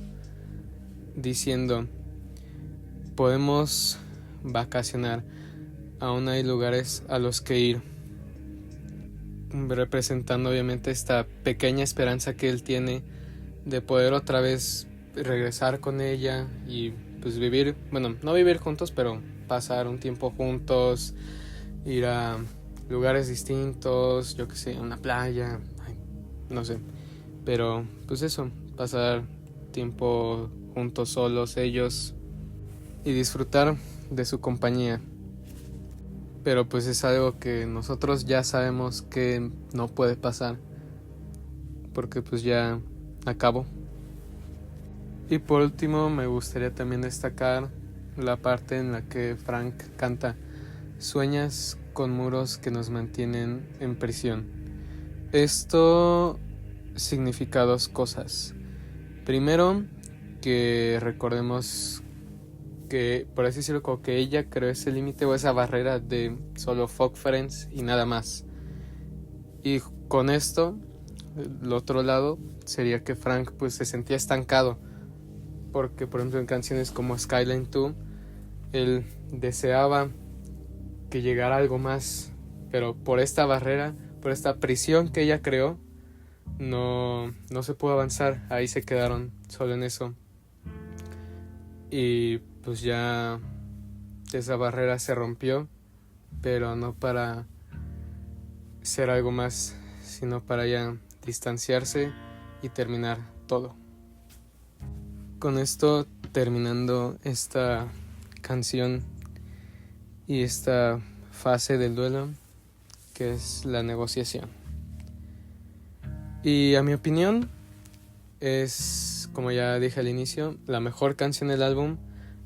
Speaker 1: diciendo: podemos vacacionar, aún hay lugares a los que ir, representando obviamente esta pequeña esperanza que él tiene de poder otra vez regresar con ella y pues vivir, bueno, no vivir juntos, pero pasar un tiempo juntos, ir a lugares distintos, yo que sé, una playa, no sé, pero pues eso, pasar tiempo juntos solos ellos y disfrutar de su compañía. Pero pues es algo que nosotros ya sabemos que no puede pasar, porque pues ya acabó. Y por último me gustaría también destacar la parte en la que Frank canta: sueñas con muros que nos mantienen en prisión. Esto significa dos cosas. Primero, que recordemos que, por así decirlo, como que ella creó ese límite o esa barrera de solo fuck friends y nada más. Y con esto, el otro lado sería que Frank pues se sentía estancado, porque por ejemplo en canciones como Skyline 2 él deseaba que llegara algo más, pero por esta barrera, por esta prisión que ella creó, no se pudo avanzar. Ahí se quedaron solo en eso, y pues ya esa barrera se rompió, pero no para ser algo más, sino para ya distanciarse y terminar todo. Con esto terminando esta canción y esta fase del duelo, que es la negociación. Y a mi opinión es, como ya dije al inicio, la mejor canción del álbum,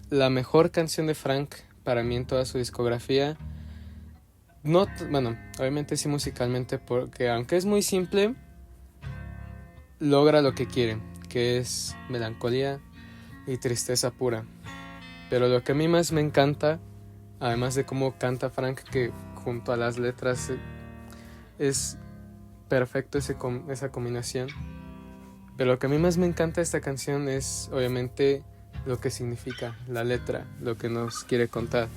Speaker 1: la mejor canción de Frank para mí en toda su discografía. No, bueno, obviamente sí musicalmente, porque aunque es muy simple, logra lo que quiere, que es melancolía y tristeza pura. Pero lo que a mí más me encanta, además de cómo canta Frank, que junto a las letras es perfecto esa combinación, pero lo que a mí más me encanta de esta canción es obviamente lo que significa la letra, lo que nos quiere contar,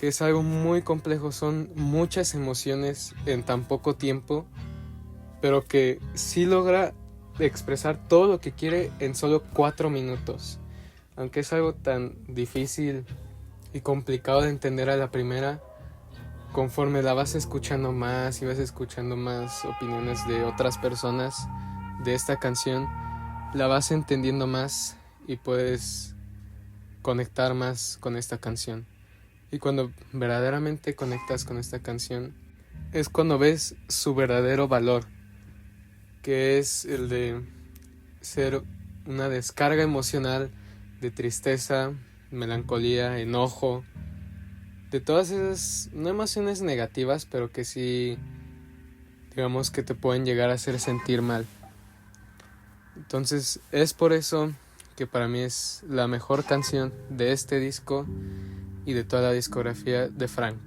Speaker 1: que es algo muy complejo. Son muchas emociones en tan poco tiempo, pero que sí logra expresar todo lo que quiere en solo 4 minutos. Aunque es algo tan difícil y complicado de entender a la primera, conforme la vas escuchando más y vas escuchando más opiniones de otras personas de esta canción, la vas entendiendo más y puedes conectar más con esta canción. Y cuando verdaderamente conectas con esta canción es cuando ves su verdadero valor, que es el de ser una descarga emocional de tristeza, melancolía, enojo, de todas esas, no emociones negativas, pero que sí, digamos, que te pueden llegar a hacer sentir mal. Entonces es por eso que para mí es la mejor canción de este disco y de toda la discografía de Frank.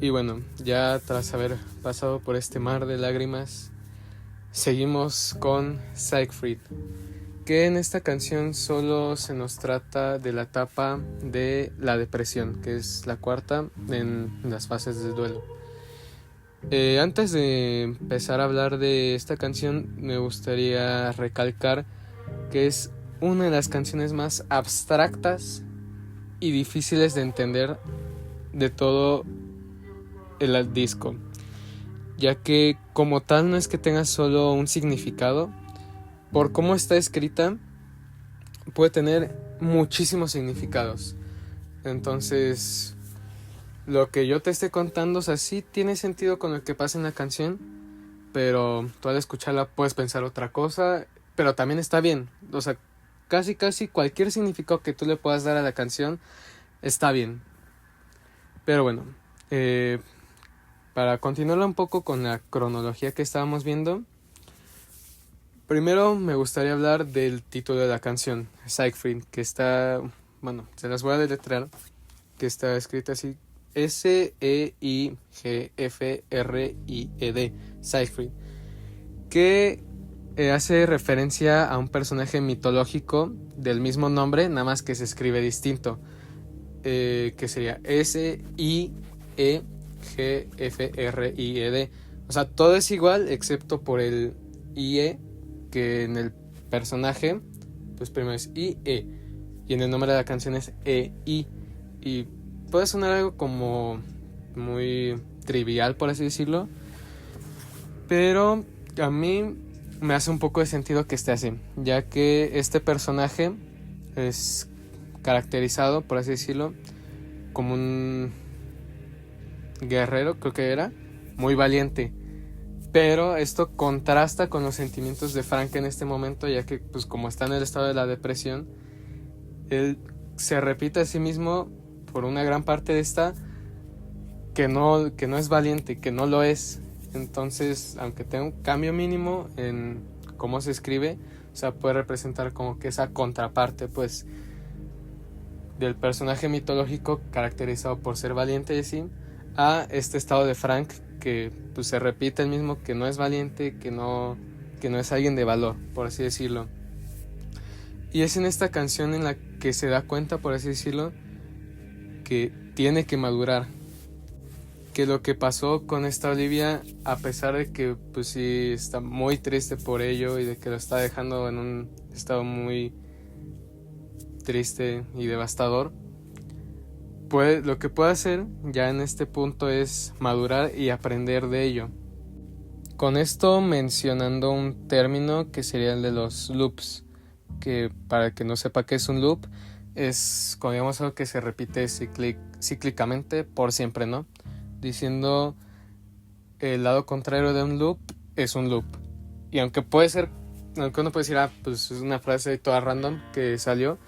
Speaker 1: Y bueno, ya tras haber pasado por este mar de lágrimas, seguimos con Siegfried, que en esta canción solo se nos trata de la etapa de la depresión, que es la cuarta en las fases del duelo. Antes de empezar a hablar de esta canción, me gustaría recalcar que es una de las canciones más abstractas y difíciles de entender de todo el disco, ya que como tal no es que tenga solo un significado. Por cómo está escrita, puede tener muchísimos significados. Entonces, lo que yo te esté contando, o sea, sí tiene sentido con lo que pasa en la canción, pero tú al escucharla puedes pensar otra cosa, pero también está bien. O sea, casi cualquier significado que tú le puedas dar a la canción está bien. Pero bueno, para continuar un poco con la cronología que estábamos viendo, primero me gustaría hablar del título de la canción, Siegfried, que está, bueno, se las voy a deletrear, que está escrita así: Seigfried, Siegfried, que hace referencia a un personaje mitológico del mismo nombre, nada más que se escribe distinto, que sería Siegfried. O sea, todo es igual excepto por el IE, que en el personaje pues primero es IE, y en el nombre de la canción es E-I. Y puede sonar algo como muy trivial, por así decirlo, pero a mí me hace un poco de sentido que esté así, ya que este personaje es caracterizado, por así decirlo, como un guerrero, creo que era, muy valiente. Pero esto contrasta con los sentimientos de Frank en este momento, ya que pues como está en el estado de la depresión, él se repite a sí mismo por una gran parte de esta que no es valiente, que no lo es. Entonces, aunque tenga un cambio mínimo en cómo se escribe, o sea, puede representar como que esa contraparte, pues, del personaje mitológico caracterizado por ser valiente y así, a este estado de Frank que pues se repite el mismo, que no es valiente, que no es alguien de valor, por así decirlo. Y es en esta canción en la que se da cuenta, por así decirlo, que tiene que madurar, que lo que pasó con esta Olivia, a pesar de que pues sí está muy triste por ello y de que lo está dejando en un estado muy triste y devastador, pues lo que puede hacer ya en este punto es madurar y aprender de ello. Con esto mencionando un término que sería el de los loops, que para el que no sepa qué es un loop, es como digamos algo que se repite cíclicamente por siempre, ¿no? Diciendo el lado contrario de un loop es un loop. Y aunque uno puede decir, pues es una frase toda random que salió,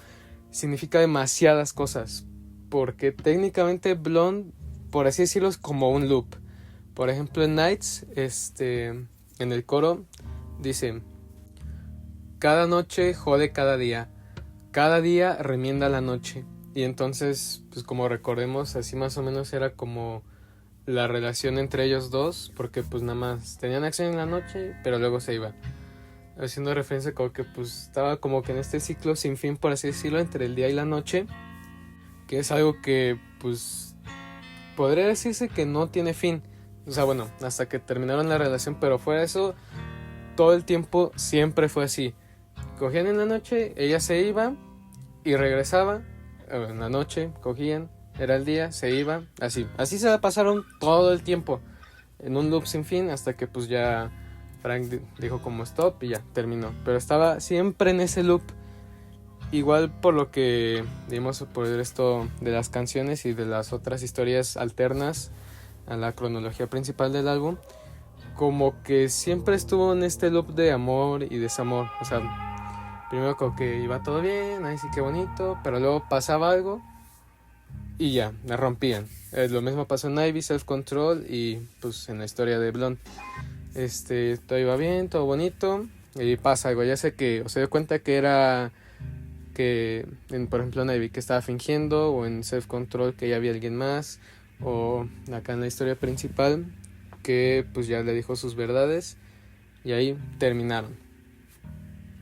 Speaker 1: significa demasiadas cosas. Porque técnicamente Blonde, por así decirlo, es como un loop. Por ejemplo, en Nights, en el coro, dice: cada noche jode cada día remienda la noche. Y entonces, pues como recordemos, así más o menos era como la relación entre ellos dos, porque pues nada más tenían acción en la noche, pero luego se iba. Haciendo referencia como que pues estaba como que en este ciclo sin fin, por así decirlo, entre el día y la noche, que es algo que pues podría decirse que no tiene fin. O sea, bueno, hasta que terminaron la relación, pero fuera de eso, todo el tiempo siempre fue así. Cogían en la noche, ella se iba y regresaba. En la noche cogían, era el día, se iba, así se la pasaron todo el tiempo, en un loop sin fin, hasta que pues ya Frank dijo como stop y ya terminó. Pero estaba siempre en ese loop. Igual por lo que dimos por esto de las canciones y de las otras historias alternas a la cronología principal del álbum, como que siempre estuvo en este loop de amor y desamor. O sea, primero como que iba todo bien, ay sí que bonito, pero luego pasaba algo y ya, la rompían. Lo mismo pasó en Ivy, Self Control y pues en la historia de Blonde. Todo iba bien, todo bonito y pasa algo, ya sé que o se dio cuenta que era que por ejemplo en Ivy que estaba fingiendo, o en Self Control que ya había alguien más, o acá en la historia principal que pues ya le dijo sus verdades y ahí terminaron.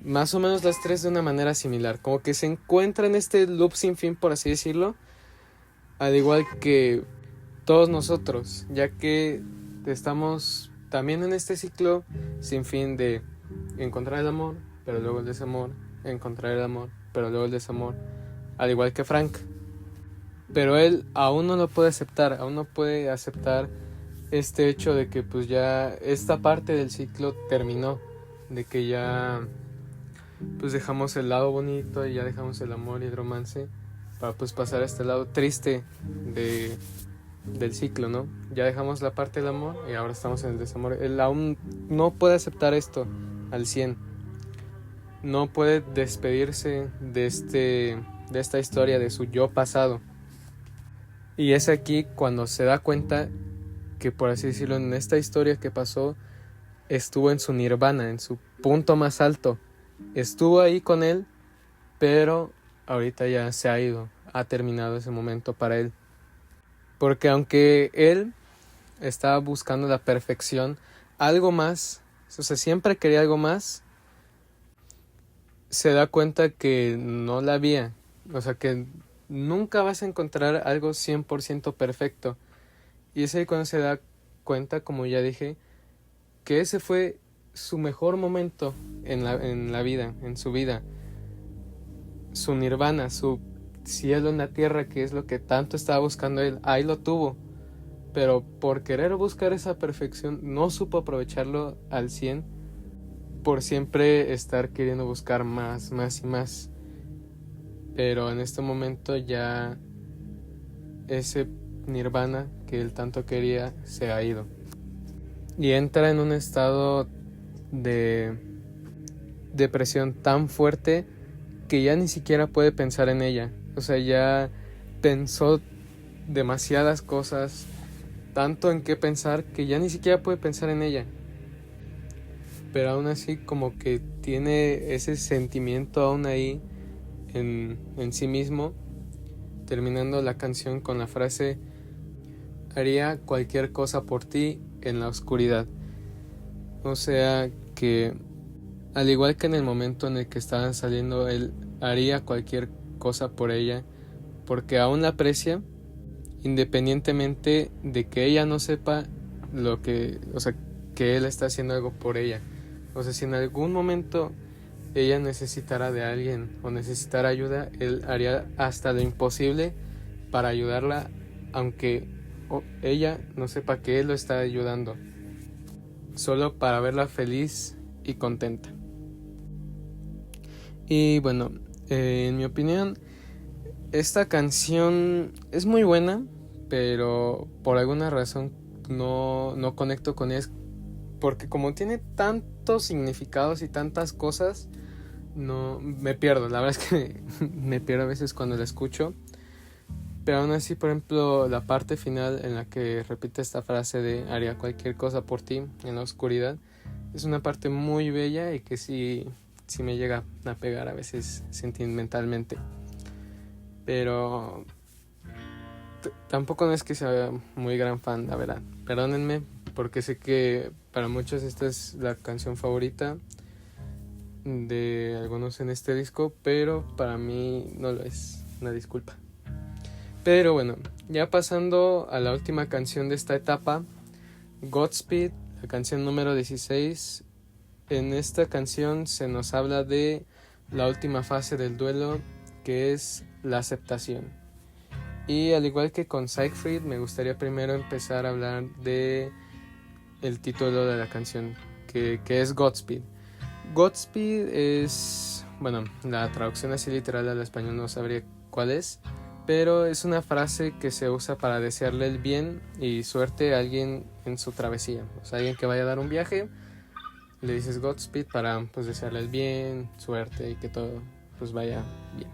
Speaker 1: Más o menos las tres de una manera similar, como que se encuentra en este loop sin fin, por así decirlo, al igual que todos nosotros, ya que estamos también en este ciclo sin fin de encontrar el amor, pero luego el desamor, encontrar el amor, pero luego el desamor, al igual que Frank. Pero él aún no lo puede aceptar, aún no puede aceptar este hecho de que pues ya esta parte del ciclo terminó, de que ya pues dejamos el lado bonito y ya dejamos el amor y el romance para pues pasar a este lado triste del ciclo, ¿no? Ya dejamos la parte del amor y ahora estamos en el desamor. Él aún no puede aceptar esto al 100. No puede despedirse de esta historia, de su yo pasado. Y es aquí cuando se da cuenta que, por así decirlo, en esta historia que pasó, estuvo en su nirvana, en su punto más alto. Estuvo ahí con él, pero ahorita ya se ha ido, ha terminado ese momento para él. Porque aunque él estaba buscando la perfección, algo más, o sea, siempre quería algo más, se da cuenta que no la había. O sea, que nunca vas a encontrar algo 100% perfecto. Y es ahí cuando se da cuenta, como ya dije, que ese fue su mejor momento en la vida, en su vida. su nirvana, su cielo en la tierra, que es lo que tanto estaba buscando él. Ahí lo tuvo, pero por querer buscar esa perfección no supo aprovecharlo al 100, por siempre estar queriendo buscar más y más. Pero en este momento ya ese nirvana que él tanto quería se ha ido y entra en un estado de depresión tan fuerte que ya ni siquiera puede pensar en ella. O sea, ya pensó demasiadas cosas, tanto en qué pensar, que ya ni siquiera puede pensar en ella. Pero aún así como que tiene ese sentimiento aún ahí en sí mismo, terminando la canción con la frase: haría cualquier cosa por ti en la oscuridad. O sea que al igual que en el momento en el que estaban saliendo, él haría cualquier cosa por ella, porque aún la aprecia, independientemente de que ella no sepa que él está haciendo algo por ella. O sea, si en algún momento ella necesitara de alguien o necesitara ayuda, él haría hasta lo imposible para ayudarla, aunque ella no sepa que él lo está ayudando, solo para verla feliz y contenta. Y bueno, en mi opinión, esta canción es muy buena, pero por alguna razón no conecto con ella, porque como tiene tantos significados y tantas cosas, no me pierdo. La verdad es que me pierdo a veces cuando la escucho. Pero aún así, por ejemplo, la parte final en la que repite esta frase de haría cualquier cosa por ti en la oscuridad, es una parte muy bella y que sí me llega a pegar a veces sentimentalmente. Pero tampoco no es que sea muy gran fan, la verdad. Perdónenme, porque sé que para muchos esta es la canción favorita de algunos en este disco, pero para mí no lo es. Una disculpa. Pero bueno, ya pasando a la última canción de esta etapa, Godspeed, la canción número 16. En esta canción se nos habla de la última fase del duelo, que es la aceptación. Y al igual que con Siegfried, me gustaría primero empezar a hablar de el título de la canción, que es Godspeed. Godspeed es, bueno, la traducción así literal al español no sabría cuál es, pero es una frase que se usa para desearle el bien y suerte a alguien en su travesía. O sea, alguien que vaya a dar un viaje, le dices Godspeed para pues desearle el bien, suerte y que todo pues vaya bien.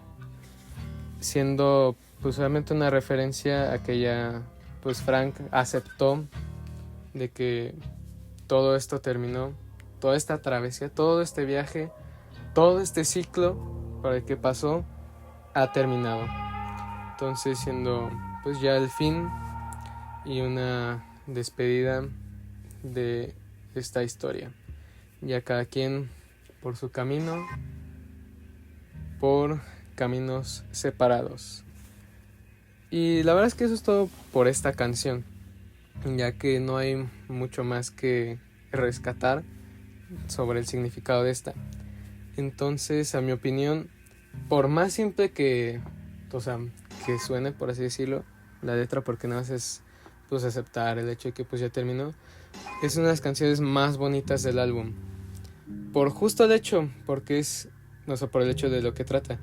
Speaker 1: Siendo pues obviamente una referencia a que ya pues Frank aceptó de que todo esto terminó, toda esta travesía, todo este viaje, todo este ciclo por el que pasó ha terminado. Entonces siendo pues ya el fin y una despedida de esta historia. Ya cada quien por su camino, por caminos separados. Y la verdad es que eso es todo por esta canción, ya que no hay mucho más que rescatar sobre el significado de esta. Entonces, a mi opinión, por más simple que suene, por así decirlo, la letra, porque nada más es pues aceptar el hecho de que pues ya terminó, es una de las canciones más bonitas del álbum. Por justo el hecho, porque es, por el hecho de lo que trata,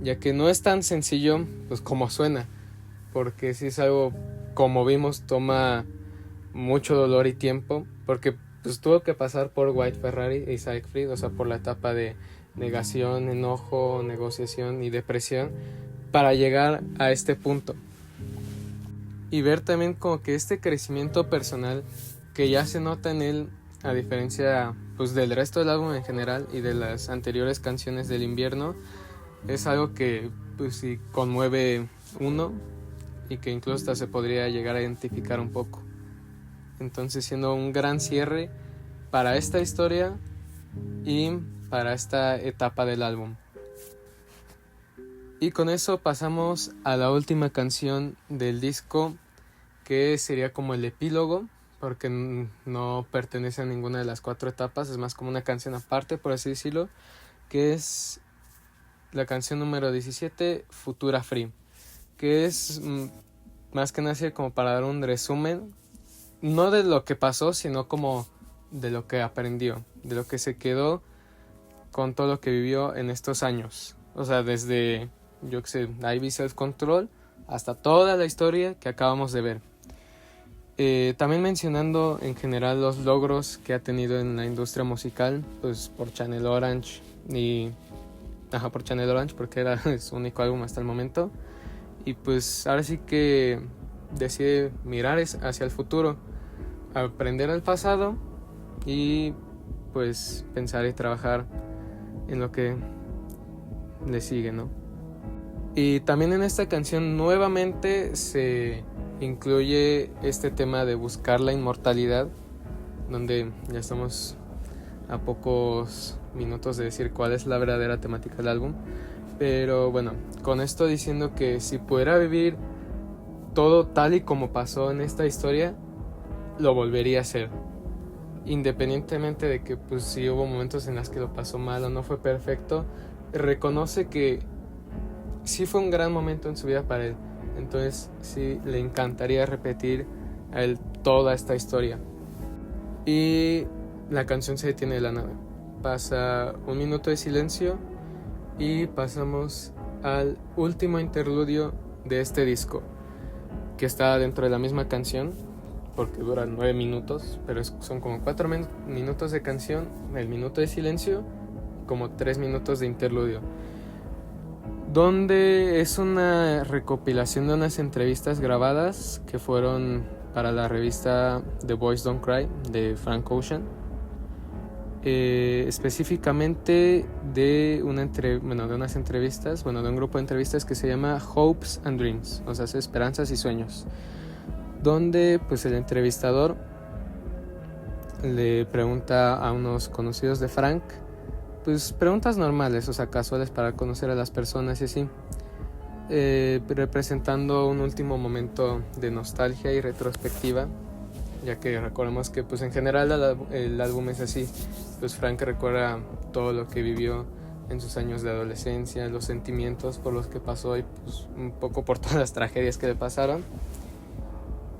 Speaker 1: ya que no es tan sencillo pues como suena, porque si es algo, como vimos, toma mucho dolor y tiempo, porque pues tuvo que pasar por White Ferrari y Siegfried, o sea, por la etapa de negación, enojo, negociación y depresión, para llegar a este punto. Y ver también como que este crecimiento personal que ya se nota en él, a diferencia pues del resto del álbum en general y de las anteriores canciones del invierno, es algo que pues sí conmueve uno y que incluso hasta se podría llegar a identificar un poco. Entonces, siendo un gran cierre para esta historia y para esta etapa del álbum. Y con eso pasamos a la última canción del disco, que sería como el epílogo, porque no pertenece a ninguna de las 4 etapas, es más como una canción aparte, por así decirlo, que es la canción número 17, Futura Free, que es más que nada como para dar un resumen, no de lo que pasó, sino como de lo que aprendió, de lo que se quedó con todo lo que vivió en estos años. O sea, desde, yo que sé, Ivy Self Control hasta toda la historia que acabamos de ver. También mencionando en general los logros que ha tenido en la industria musical, pues por Channel Orange por Channel Orange, porque era su único álbum hasta el momento. Y pues ahora sí que decide mirar hacia el futuro, aprender del pasado y pues pensar y trabajar en lo que le sigue, ¿no? Y también en esta canción nuevamente se incluye este tema de buscar la inmortalidad, donde ya estamos a pocos minutos de decir cuál es la verdadera temática del álbum. Pero bueno, con esto diciendo que si pudiera vivir todo tal y como pasó en esta historia, lo volvería a hacer. Independientemente de que pues si hubo momentos en los que lo pasó mal o no fue perfecto, reconoce que sí fue un gran momento en su vida para él. Entonces sí le encantaría repetir a él toda esta historia. Y la canción se detiene de la nada. Pasa un minuto de silencio y pasamos al último interludio de este disco, que está dentro de la misma canción, porque dura 9 minutos, pero son como 4 minutos de canción, el minuto de silencio, como 3 minutos de interludio, donde es una recopilación de unas entrevistas grabadas que fueron para la revista The Boys Don't Cry de Frank Ocean, específicamente de unas entrevistas, de un grupo de entrevistas que se llama Hopes and Dreams, o sea, esperanzas y sueños, donde pues el entrevistador le pregunta a unos conocidos de Frank, pues preguntas normales, o sea, casuales para conocer a las personas y así, representando un último momento de nostalgia y retrospectiva, ya que recordemos que pues en general el álbum es así, pues Frank recuerda todo lo que vivió en sus años de adolescencia, los sentimientos por los que pasó y pues un poco por todas las tragedias que le pasaron.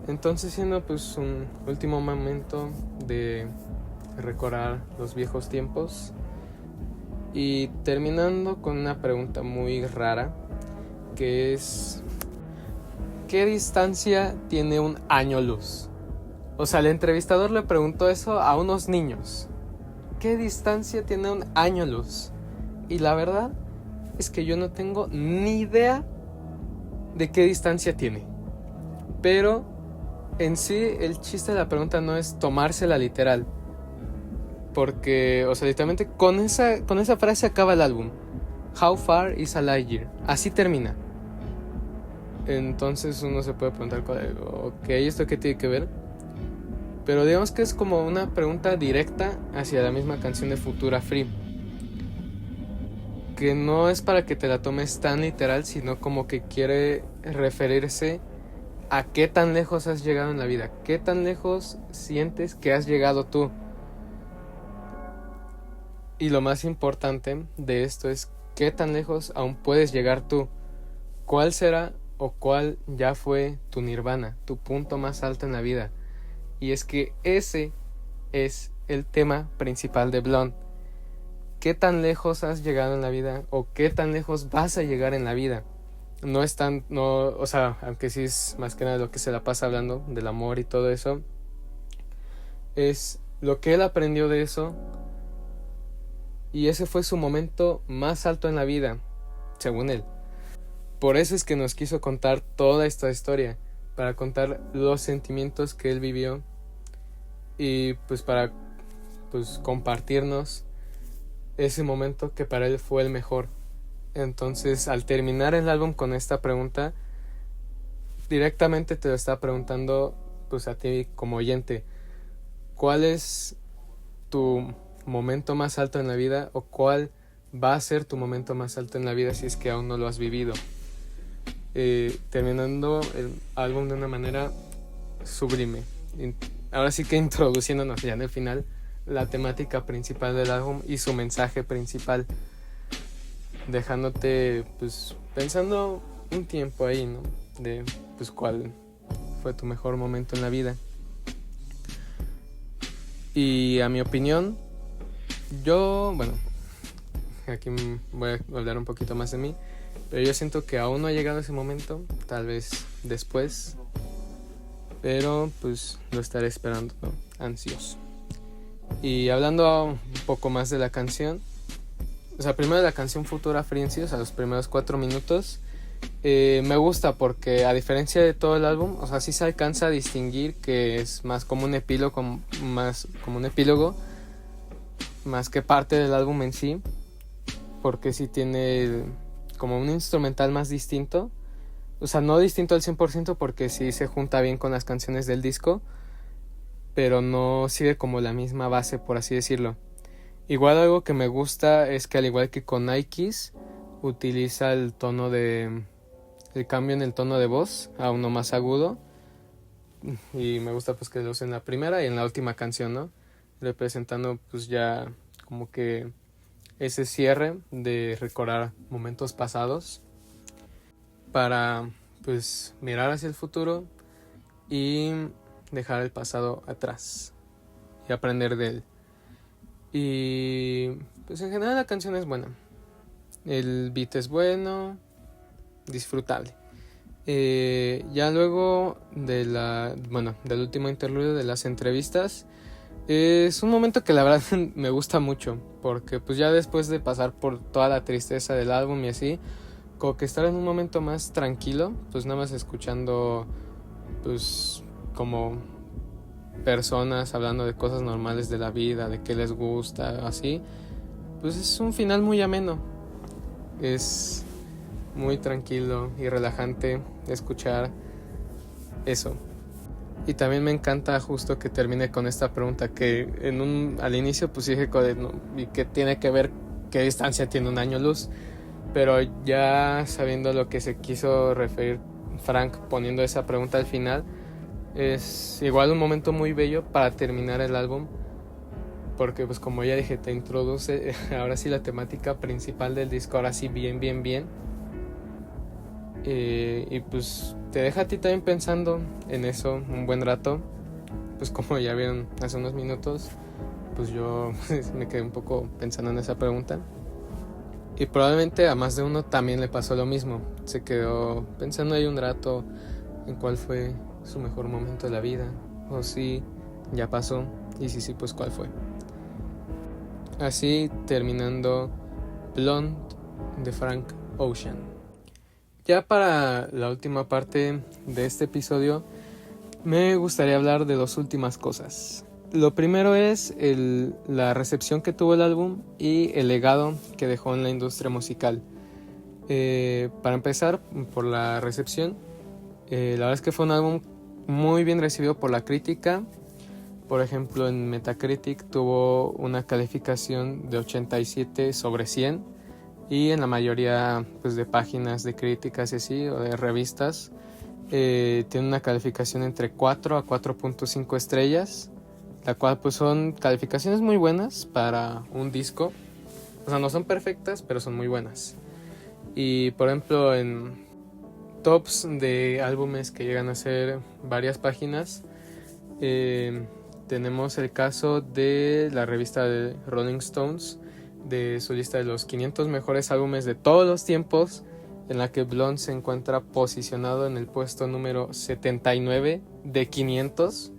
Speaker 1: Entonces siendo pues un último momento de recordar los viejos tiempos y terminando con una pregunta muy rara, que es ¿qué distancia tiene un año luz? O sea, el entrevistador le preguntó eso a unos niños. ¿Qué distancia tiene un año luz? Y la verdad es que yo no tengo ni idea de qué distancia tiene. Pero en sí el chiste de la pregunta no es tomársela literal. Porque, o sea, literalmente con esa frase acaba el álbum. How far is a light year? Así termina. Entonces uno se puede preguntar, ok, ¿esto qué tiene que ver? Pero digamos que es como una pregunta directa hacia la misma canción de Futura Free, que no es para que te la tomes tan literal, sino como que quiere referirse a qué tan lejos has llegado en la vida, qué tan lejos sientes que has llegado tú. Y lo más importante de esto es qué tan lejos aún puedes llegar tú. ¿Cuál será o cuál ya fue tu nirvana, tu punto más alto en la vida? Y es que ese es el tema principal de Blonde. ¿Qué tan lejos has llegado en la vida? ¿O qué tan lejos vas a llegar en la vida? O sea, aunque sí es más que nada lo que se la pasa hablando del amor y todo eso, es lo que él aprendió de eso. Y ese fue su momento más alto en la vida, según él. Por eso es que nos quiso contar toda esta historia, para contar los sentimientos que él vivió y pues para compartirnos ese momento que para él fue el mejor. Entonces, al terminar el álbum con esta pregunta, directamente te lo está preguntando pues a ti como oyente, ¿cuál es tu momento más alto en la vida o cuál va a ser tu momento más alto en la vida si es que aún no lo has vivido? Terminando el álbum de una manera sublime. Ahora sí que introduciéndonos ya en el final la temática principal del álbum y su mensaje principal. dejándote pues pensando un tiempo ahí, ¿no? De pues cuál fue tu mejor momento en la vida. Y a mi opinión, bueno, aquí voy a hablar un poquito más de mí, pero yo siento que aún no ha llegado ese momento, tal vez después, pero pues lo estaré esperando, ¿no? Ansioso. Y hablando un poco más de la canción, o sea, primero la canción Futura Friendship, o sea, los primeros 4 minutos, me gusta porque a diferencia de todo el álbum, o sea, sí se alcanza a distinguir que es más como un epílogo, más que parte del álbum en sí, porque sí tiene como un instrumental más distinto, o sea, no distinto al 100% porque sí se junta bien con las canciones del disco, pero no sigue como la misma base, por así decirlo. Igual algo que me gusta es que al igual que con Nikes, utiliza el cambio en el tono de voz a uno más agudo, y me gusta pues que lo use en la primera y en la última canción, ¿no? Representando pues ya como que ese cierre de recordar momentos pasados para pues mirar hacia el futuro y dejar el pasado atrás y aprender de él. Y pues en general la canción es buena, el beat es bueno, disfrutable. Ya luego del último interludio de las entrevistas, es un momento que la verdad me gusta mucho, porque pues ya después de pasar por toda la tristeza del álbum y así, como que estar en un momento más tranquilo, pues nada más escuchando pues como personas hablando de cosas normales de la vida, de qué les gusta, así, pues es un final muy ameno, es muy tranquilo y relajante escuchar eso. Y también me encanta justo que termine con esta pregunta que al inicio pues dije y que tiene que ver qué distancia tiene un año luz, pero ya sabiendo lo que se quiso referir Frank poniendo esa pregunta al final, es igual un momento muy bello para terminar el álbum, porque pues como ya dije, te introduce ahora sí la temática principal del disco, ahora sí bien. Y pues te deja a ti también pensando en eso un buen rato. Pues como ya vieron hace unos minutos, pues yo me quedé un poco pensando en esa pregunta. Y probablemente a más de uno también le pasó lo mismo. Se quedó pensando ahí un rato en cuál fue su mejor momento de la vida, o si ya pasó, y si sí, pues cuál fue. Así terminando Blonde de Frank Ocean. Ya para la última parte de este episodio, me gustaría hablar de 2 últimas cosas. Lo primero es la recepción que tuvo el álbum y el legado que dejó en la industria musical. Para empezar, por la recepción, la verdad es que fue un álbum muy bien recibido por la crítica. Por ejemplo, en Metacritic tuvo una calificación de 87 sobre 100, y en la mayoría pues, de páginas de críticas y así, o de revistas, tiene una calificación entre 4 a 4.5 estrellas, la cual pues son calificaciones muy buenas para un disco. O sea, no son perfectas, pero son muy buenas. Y por ejemplo, en tops de álbumes que llegan a ser varias páginas, tenemos el caso de la revista de Rolling Stones, de su lista de los 500 mejores álbumes de todos los tiempos, en la que Blonde se encuentra posicionado en el puesto número 79 de 500,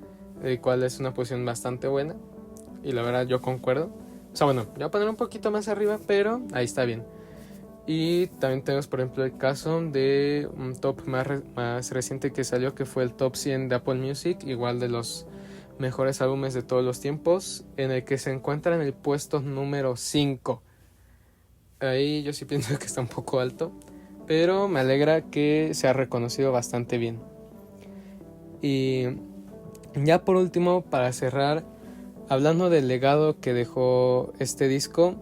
Speaker 1: el cual es una posición bastante buena, y la verdad yo concuerdo. O sea, bueno, yo voy a poner un poquito más arriba, pero ahí está bien. Y también tenemos por ejemplo el caso de un top más reciente que salió, que fue el top 100 de Apple Music, igual de los mejores álbumes de todos los tiempos, en el que se encuentra en el puesto número 5. Ahí yo sí pienso que está un poco alto, pero me alegra que se ha reconocido bastante bien. Y ya por último, para cerrar, hablando del legado que dejó este disco,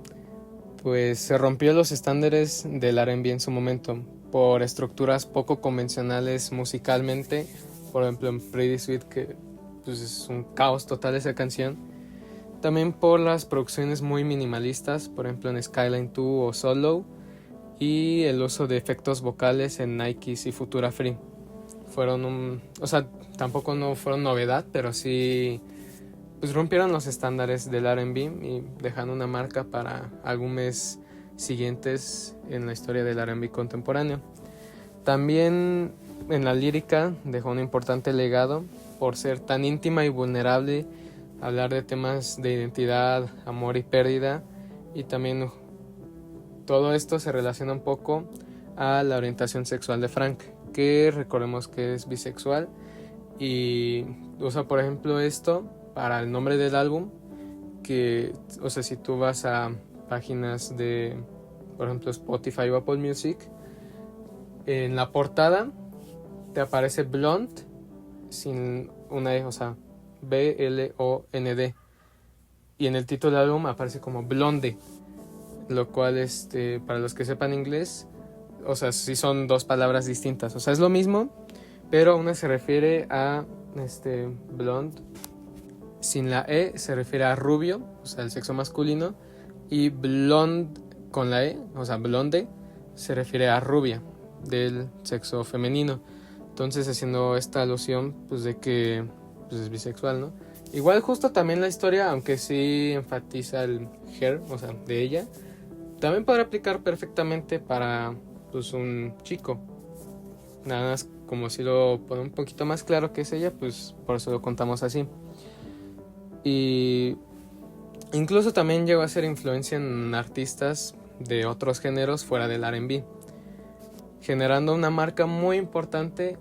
Speaker 1: pues se rompió los estándares del R&B en su momento por estructuras poco convencionales musicalmente. Por ejemplo, en Pretty Sweet, que pues es un caos total esa canción. También por las producciones muy minimalistas, por ejemplo en Skyline 2 o Solo, y el uso de efectos vocales en Nikes y Futura Free. Tampoco no fueron novedad, pero sí pues rompieron los estándares del R&B y dejando una marca para álbumes siguientes en la historia del R&B contemporáneo. También en la lírica dejó un importante legado por ser tan íntima y vulnerable, hablar de temas de identidad, amor y pérdida, y también todo esto se relaciona un poco a la orientación sexual de Frank, que recordemos que es bisexual y usa por ejemplo esto para el nombre del álbum, que, si tú vas a páginas de, por ejemplo, Spotify o Apple Music, en la portada te aparece Blonde sin una E, B-L-O-N-D, y en el título del álbum aparece como Blonde, lo cual para los que sepan inglés, sí son dos palabras distintas, es lo mismo, pero una se refiere a blonde sin la E, se refiere a rubio, el sexo masculino, y blonde con la E, blonde, se refiere a rubia, del sexo femenino. Entonces, haciendo esta alusión pues de que pues, es bisexual, ¿no? Igual justo también la historia, aunque sí enfatiza el her, de ella, también podrá aplicar perfectamente para pues un chico. Nada más, como si lo pone un poquito más claro que es ella, pues por eso lo contamos así. Y incluso también llegó a ser influencia en artistas de otros géneros fuera del R&B, generando una marca muy importante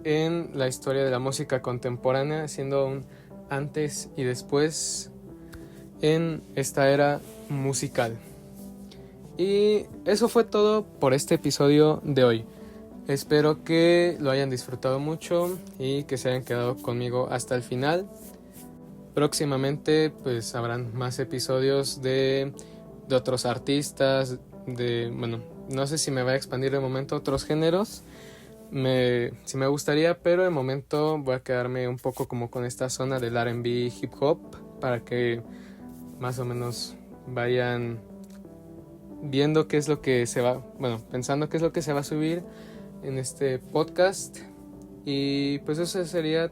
Speaker 1: en la historia de la música contemporánea, siendo un antes y después en esta era musical. Y eso fue todo por este episodio de hoy. Espero que lo hayan disfrutado mucho y que se hayan quedado conmigo hasta el final. Próximamente pues habrán más episodios de otros artistas, no sé si me va a expandir de momento a otros géneros. Sí me gustaría, pero de momento voy a quedarme un poco como con esta zona del R&B hip hop, para que más o menos vayan viendo qué es lo que pensando qué es lo que se va a subir en este podcast. Y pues eso sería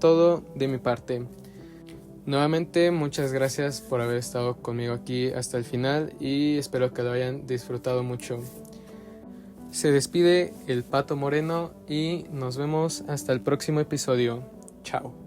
Speaker 1: todo de mi parte. Nuevamente, muchas gracias por haber estado conmigo aquí hasta el final y espero que lo hayan disfrutado mucho. Se despide el Pato Moreno y nos vemos hasta el próximo episodio. Chao.